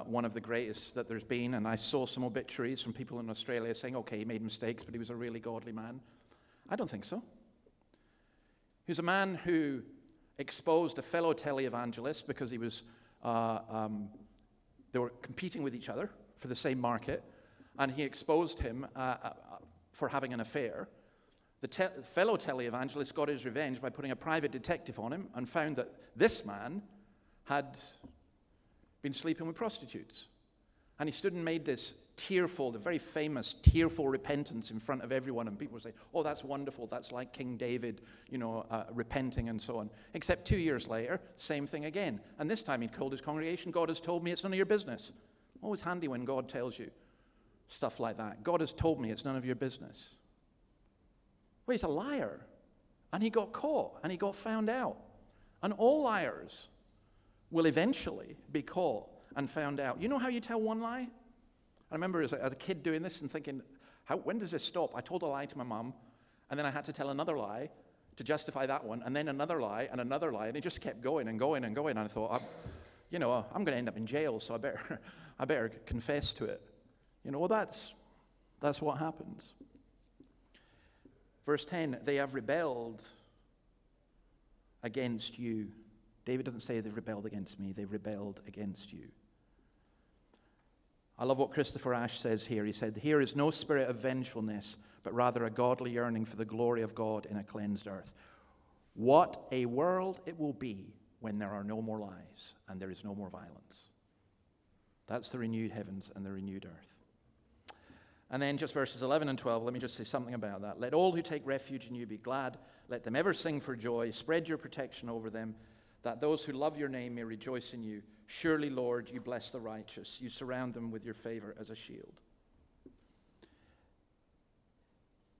one of the greatest that there's been. And I saw some obituaries from people in Australia saying, okay, he made mistakes, but he was a really godly man. I don't think so. He was a man who exposed a fellow televangelist because he was, they were competing with each other for the same market, and he exposed him for having an affair. The fellow televangelist got his revenge by putting a private detective on him and found that this man had been sleeping with prostitutes. And he stood and made this tearful, the very famous tearful repentance in front of everyone. And people would say, oh, that's wonderful. That's like King David, repenting and so on. Except 2 years later, same thing again. And this time he told his congregation, God has told me it's none of your business. Always handy when God tells you stuff like that. God has told me it's none of your business. Well, he's a liar. And he got caught, and he got found out. And all liars will eventually be caught and found out. You know how you tell one lie? I remember as a kid doing this and thinking, when does this stop? I told a lie to my mum, and then I had to tell another lie to justify that one, and then another lie, and it just kept going and going and going. And I thought, I'm going to end up in jail, so I better confess to it. Well, that's what happens. Verse 10, they have rebelled against you. David doesn't say they've rebelled against me, they've rebelled against you. I love what Christopher Ash says here. He said, here is no spirit of vengefulness, but rather a godly yearning for the glory of God in a cleansed earth. What a world it will be when there are no more lies and there is no more violence. That's the renewed heavens and the renewed earth. And then just verses 11 and 12, let me just say something about that. Let all who take refuge in you be glad. Let them ever sing for joy. Spread your protection over them, that those who love your name may rejoice in you. Surely, Lord, you bless the righteous. You surround them with your favor as a shield.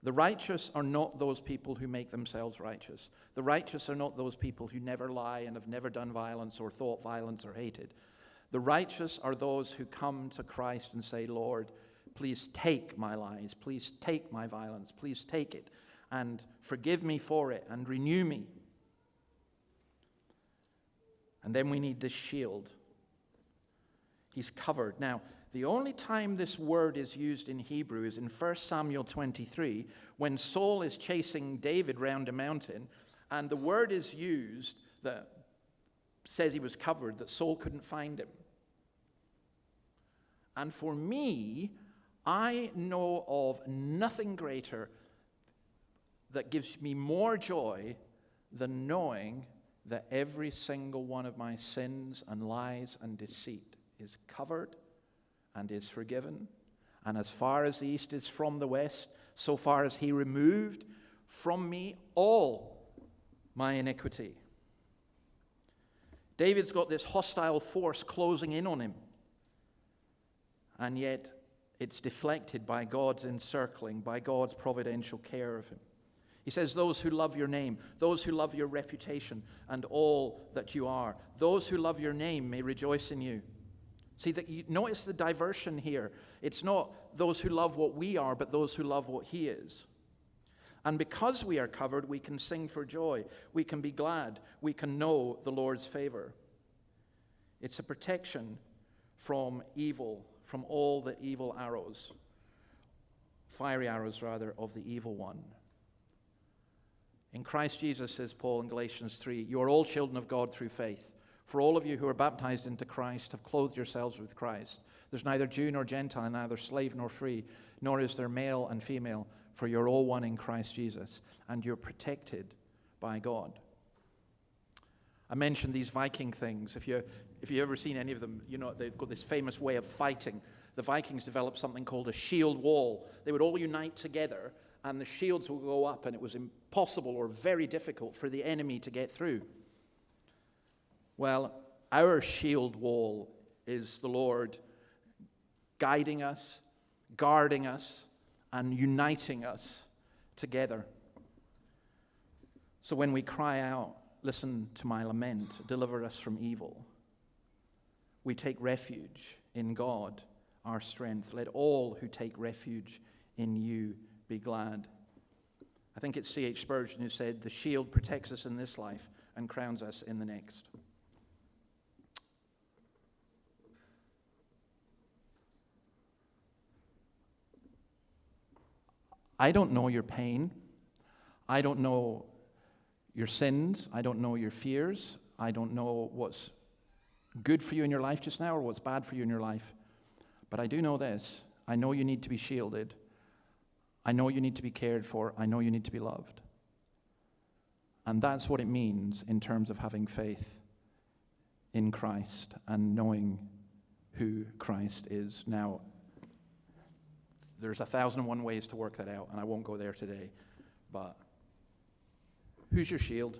The righteous are not those people who make themselves righteous. The righteous are not those people who never lie and have never done violence or thought violence or hated. The righteous are those who come to Christ and say, Lord, please take my lies, please take my violence, please take it and forgive me for it and renew me. And then we need this shield. He's covered. Now, the only time this word is used in Hebrew is in 1 Samuel 23, when Saul is chasing David round a mountain, and the word is used that says he was covered, that Saul couldn't find him. And for me, I know of nothing greater that gives me more joy than knowing that every single one of my sins and lies and deceit is covered and is forgiven. And as far as the east is from the west, so far as he removed from me all my iniquity. David's got this hostile force closing in on him. And yet it's deflected by God's encircling, by God's providential care of him. He says, those who love your name, those who love your reputation and all that you are, those who love your name may rejoice in you. See, that you notice the diversion here. It's not those who love what we are, but those who love what he is. And because we are covered, we can sing for joy. We can be glad. We can know the Lord's favor. It's a protection from evil, from all the evil arrows, fiery arrows rather, of the evil one. In Christ Jesus, says Paul in Galatians 3, you are all children of God through faith. For all of you who are baptized into Christ have clothed yourselves with Christ. There's neither Jew nor Gentile, neither slave nor free, nor is there male and female, for you're all one in Christ Jesus, and you're protected by God. I mentioned these Viking things. If you've ever seen any of them, you know they've got this famous way of fighting. The Vikings developed something called a shield wall. They would all unite together, and the shields would go up, and it was impossible or very difficult for the enemy to get through. Well, our shield wall is the Lord guiding us, guarding us, and uniting us together. So when we cry out, listen to my lament, deliver us from evil, we take refuge in God, our strength. Let all who take refuge in you be glad. I think it's C.H. Spurgeon who said, the shield protects us in this life and crowns us in the next. I don't know your pain. I don't know your sins. I don't know your fears. I don't know what's good for you in your life just now or what's bad for you in your life. But I do know this. I know you need to be shielded. I know you need to be cared for. I know you need to be loved. And that's what it means in terms of having faith in Christ and knowing who Christ is. Now, there's 1,001 ways to work that out, and I won't go there today. But who's your shield?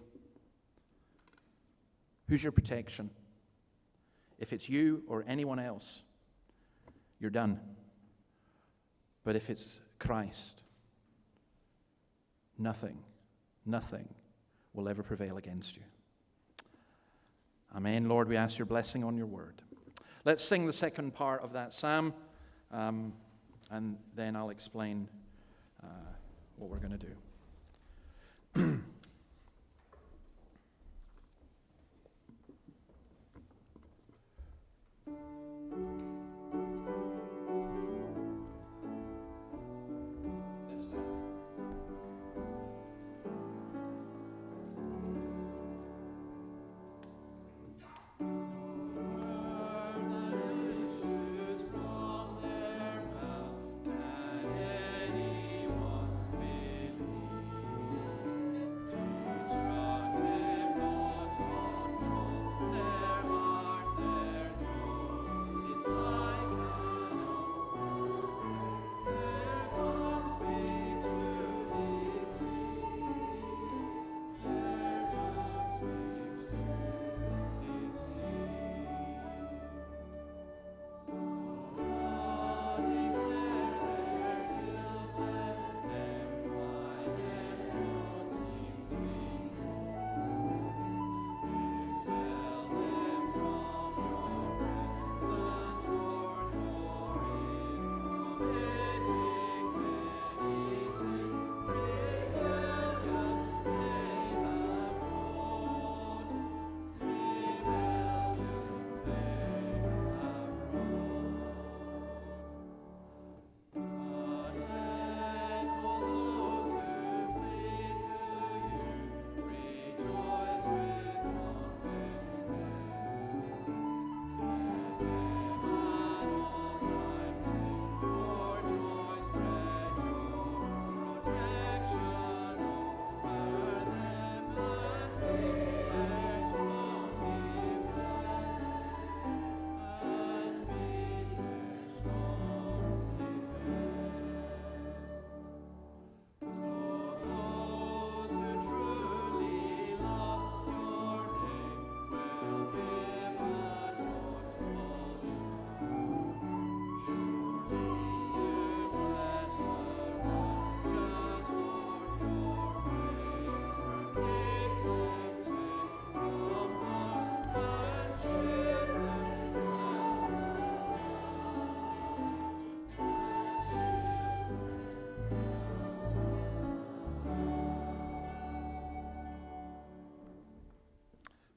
Who's your protection? If it's you or anyone else, you're done. But if it's Christ, nothing will ever prevail against you. Amen. Lord, we ask your blessing on your word. Let's sing the second part of that psalm. And then I'll explain what we're going to do.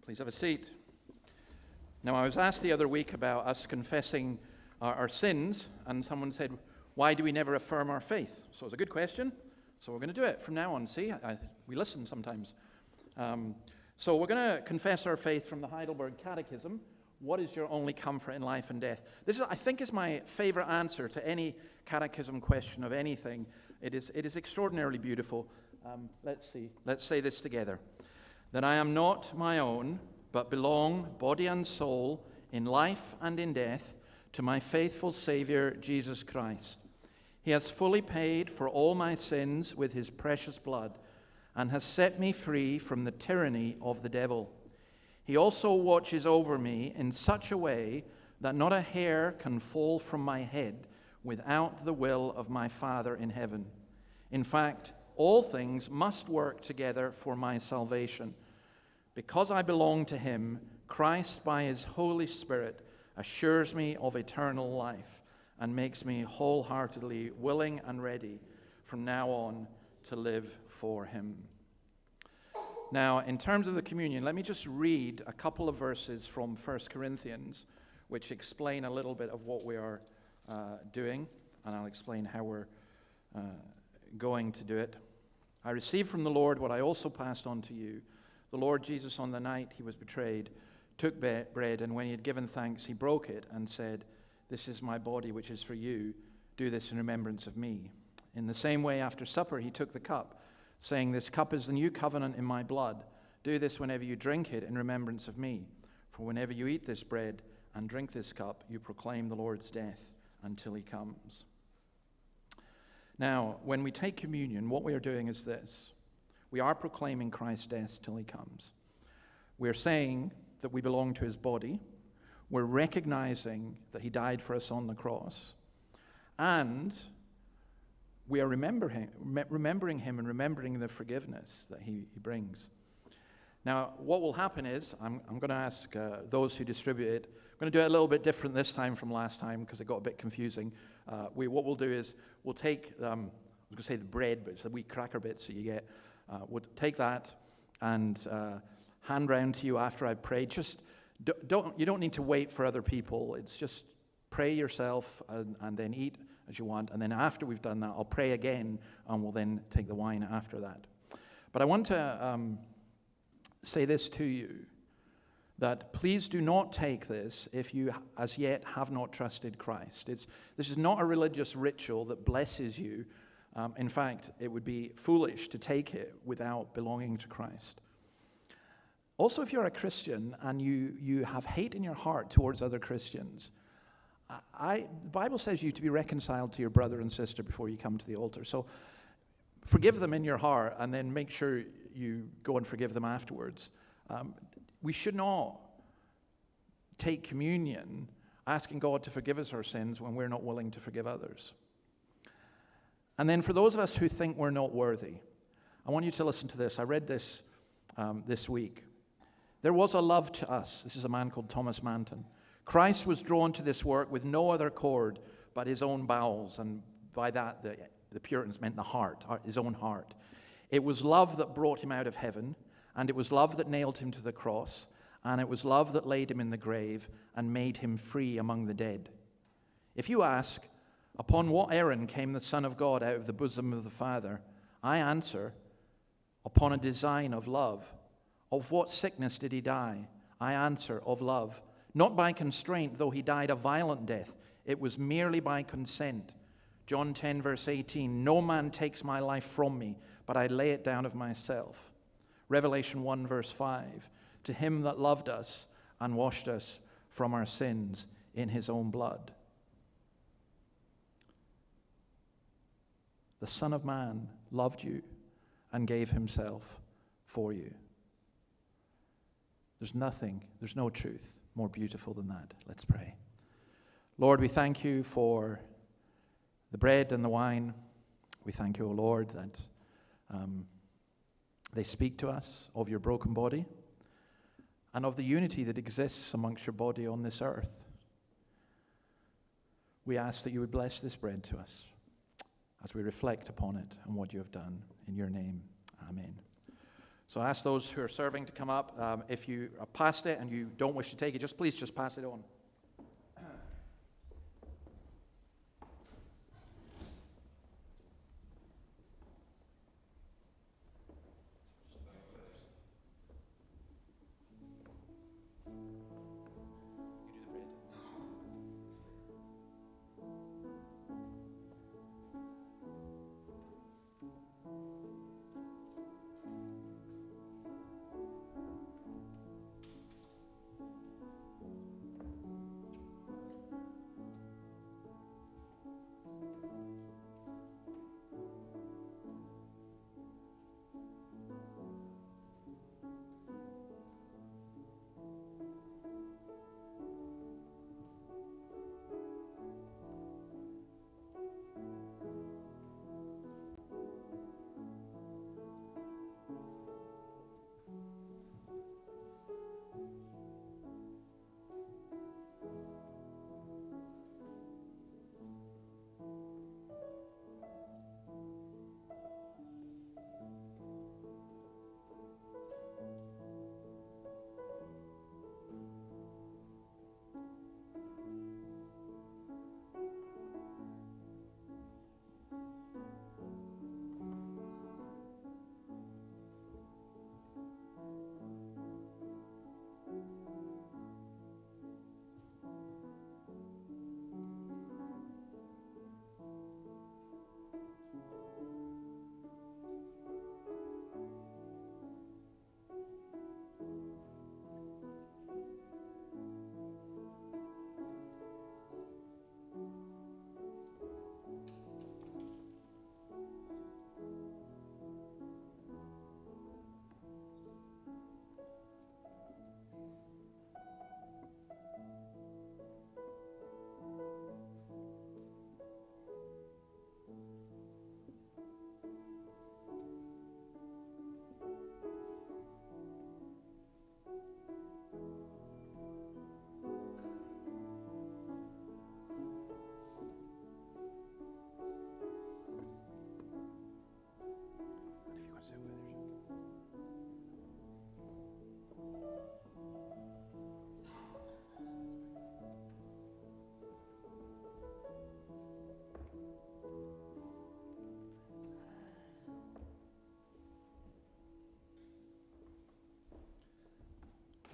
Please have a seat. Now, I was asked the other week about us confessing our sins, and someone said, Why do we never affirm our faith? So it's a good question. So we're going to do it from now on. See, we listen sometimes. So we're going to confess our faith from the Heidelberg Catechism. What is your only comfort in life and death? This, I think, is my favorite answer to any catechism question of anything. It is extraordinarily beautiful. Let's see. Let's say this together. That I am not my own, but belong, body and soul, in life and in death, to my faithful Savior, Jesus Christ. He has fully paid for all my sins with his precious blood, and has set me free from the tyranny of the devil. He also watches over me in such a way that not a hair can fall from my head without the will of my Father in heaven. In fact, all things must work together for my salvation. Because I belong to him, Christ, by his Holy Spirit, assures me of eternal life and makes me wholeheartedly willing and ready from now on to live for him. Now, in terms of the communion, let me just read a couple of verses from 1 Corinthians, which explain a little bit of what we are doing, and I'll explain how we're going to do it. I received from the Lord what I also passed on to you. The Lord Jesus, on the night he was betrayed, took bread, and when he had given thanks, he broke it and said, "This is my body, which is for you. Do this in remembrance of me." In the same way, after supper, he took the cup, saying, "This cup is the new covenant in my blood. Do this whenever you drink it in remembrance of me. For whenever you eat this bread and drink this cup, you proclaim the Lord's death until he comes." Now, when we take communion, what we are doing is this. We are proclaiming Christ's death till he comes. We're saying that we belong to his body. We're recognizing that he died for us on the cross. And we are remembering him and remembering the forgiveness that he brings. Now, what will happen is, I'm going to ask those who distribute it, I'm going to do it a little bit different this time from last time because it got a bit confusing. What we'll do is we'll take, I was going to say the bread, but it's the wee cracker bits that you get. We'll take that and hand round to you after I've prayed. Just you don't need to wait for other people. It's just pray yourself and then eat as you want. And then after we've done that, I'll pray again, and we'll then take the wine after that. But I want to say this to you, that please do not take this if you as yet have not trusted Christ. This is not a religious ritual that blesses you. In fact, it would be foolish to take it without belonging to Christ. Also, if you're a Christian and you have hate in your heart towards other Christians, the Bible says you to be reconciled to your brother and sister before you come to the altar. So forgive them in your heart and then make sure you go and forgive them afterwards. We should not take communion asking God to forgive us our sins when we're not willing to forgive others. And then for those of us who think we're not worthy, I want you to listen to this. I read this this week. There was a love to us. This is a man called Thomas Manton. Christ was drawn to this work with no other cord but his own bowels, and by that the Puritans meant the heart, his own heart. It was love that brought him out of heaven, and it was love that nailed him to the cross, and it was love that laid him in the grave and made him free among the dead. If you ask, upon what errand came the Son of God out of the bosom of the Father? I answer, upon a design of love. Of what sickness did he die? I answer, of love. Not by constraint, though he died a violent death. It was merely by consent. John 10, verse 18, no man takes my life from me, but I lay it down of myself. Revelation 1, verse 5, to him that loved us and washed us from our sins in his own blood. The Son of Man loved you and gave himself for you. There's no truth more beautiful than that. Let's pray. Lord, we thank you for the bread and the wine. We thank you, O Lord, that they speak to us of your broken body and of the unity that exists amongst your body on this earth. We ask that you would bless this bread to us as we reflect upon it and what you have done. In your name, amen. So I ask those who are serving to come up. If you are past it and you don't wish to take it, please pass it on.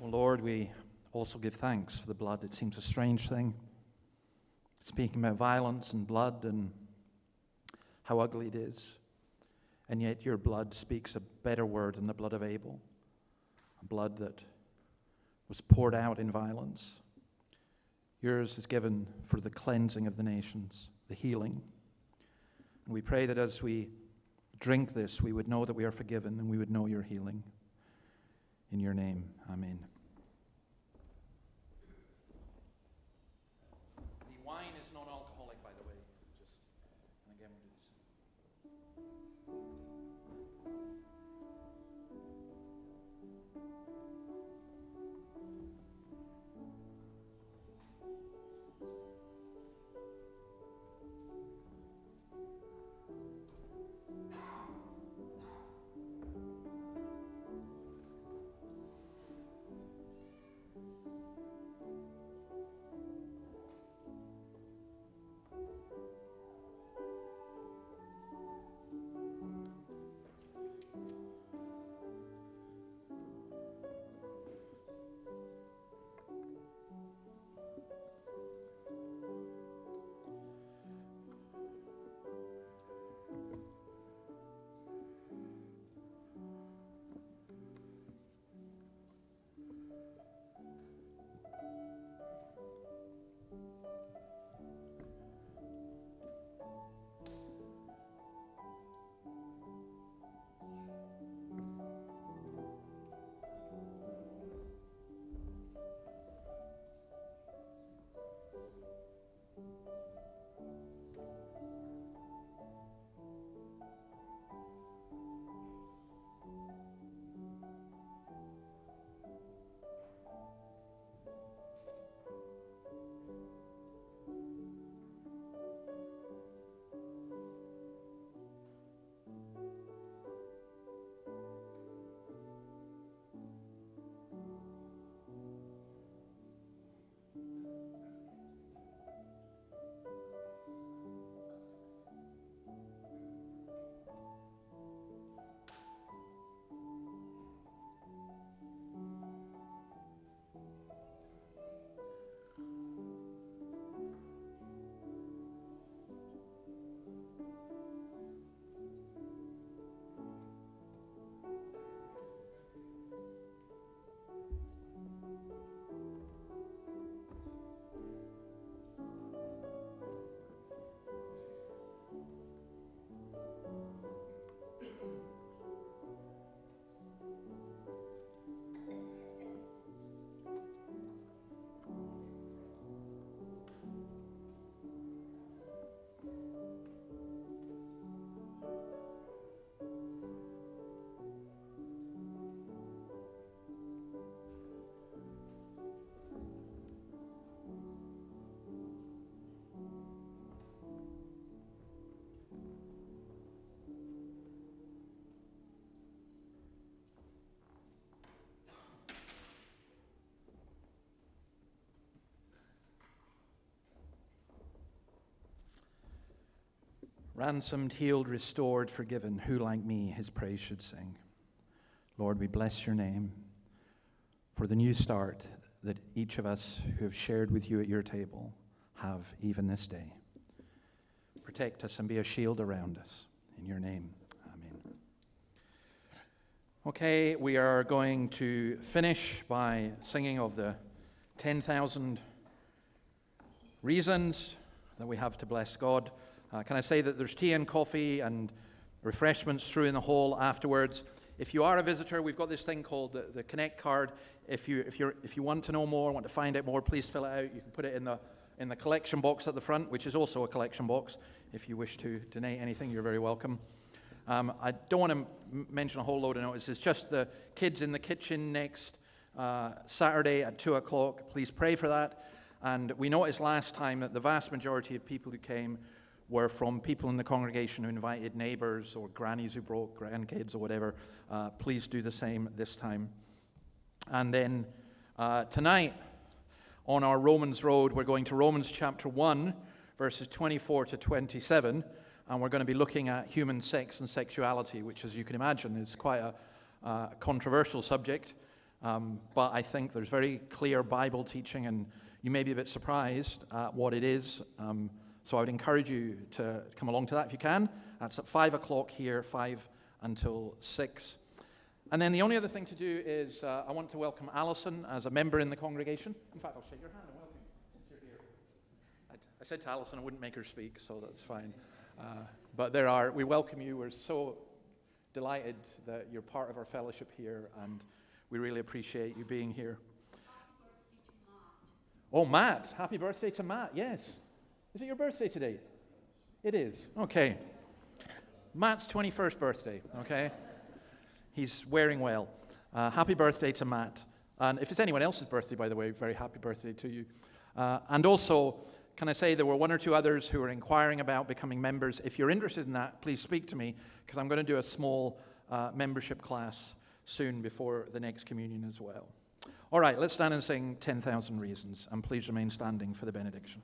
Oh Lord, we also give thanks for the blood. It seems a strange thing, speaking about violence and blood and how ugly it is. And yet your blood speaks a better word than the blood of Abel, a blood that was poured out in violence. Yours is given for the cleansing of the nations, the healing. And we pray that as we drink this, we would know that we are forgiven and we would know your healing. In your name, amen. The wine is non-alcoholic, by the way. And again, we'll do this. Ransomed, healed, restored, forgiven, who like me his praise should sing. Lord, we bless your name for the new start that each of us who have shared with you at your table have even this day. Protect us and be a shield around us. In your name, amen. Okay, we are going to finish by singing of the 10,000 reasons that we have to bless God. Can I say that there's tea and coffee and refreshments through in the hall afterwards. If you are a visitor, we've got this thing called the Connect card. If you want to know more, want to find out more, please fill it out. You can put it in the collection box at the front, which is also a collection box. If you wish to donate anything, you're very welcome. I don't want to mention a whole load of notices. Just the kids in the kitchen next Saturday at 2 o'clock. Please pray for that. And we noticed last time that the vast majority of people who came were from people in the congregation who invited neighbors or grannies who brought grandkids or whatever. Please do the same this time. And then tonight on our Romans Road, we're going to Romans chapter 1, verses 24 to 27, and we're going to be looking at human sex and sexuality, which, as you can imagine, is quite a controversial subject. But I think there's very clear Bible teaching, and you may be a bit surprised at what it is. So I would encourage you to come along to that if you can. That's at 5 o'clock here, 5 until 6. And then the only other thing to do is I want to welcome Alison as a member in the congregation. In fact, I'll shake your hand and welcome you since you're here. I said to Alison I wouldn't make her speak, so that's fine. But we welcome you. We're so delighted that you're part of our fellowship here, and we really appreciate you being here. Oh, Matt. Happy birthday to Matt, yes. Is it your birthday today? It is. Okay. Matt's 21st birthday, okay? He's wearing well. Happy birthday to Matt. And if it's anyone else's birthday, by the way, very happy birthday to you. And also, can I say there were one or two others who were inquiring about becoming members. If you're interested in that, please speak to me, because I'm going to do a small membership class soon before the next communion as well. All right, let's stand and sing 10,000 Reasons, and please remain standing for the benediction.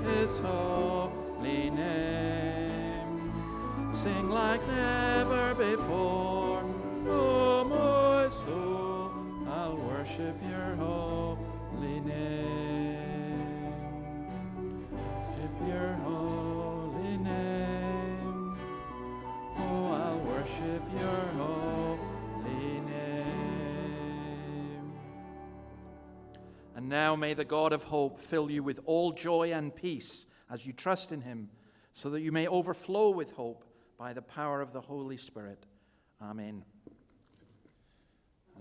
His holy name. Sing like never before. Oh, my soul, I'll worship your holy name. Worship your holy name. Oh, I'll worship your holy name. And now may the God of hope fill you with all joy and peace as you trust in him, so that you may overflow with hope by the power of the Holy Spirit. Amen.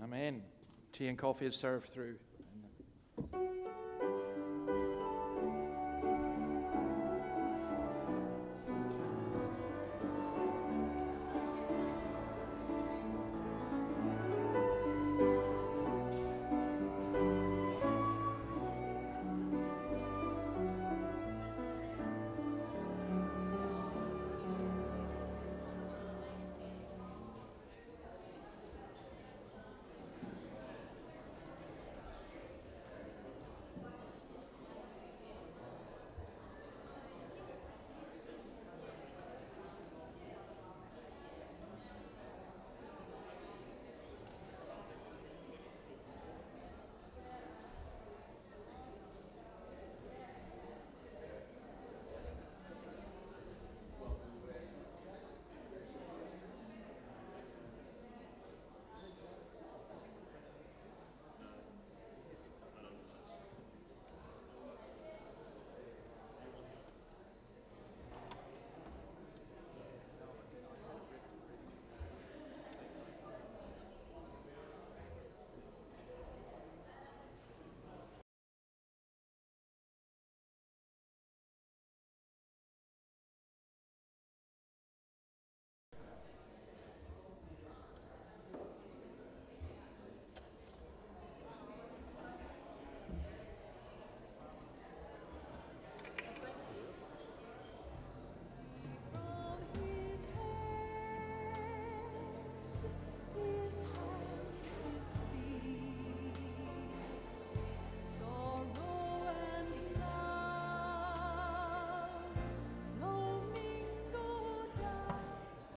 Amen. Tea and coffee is served through.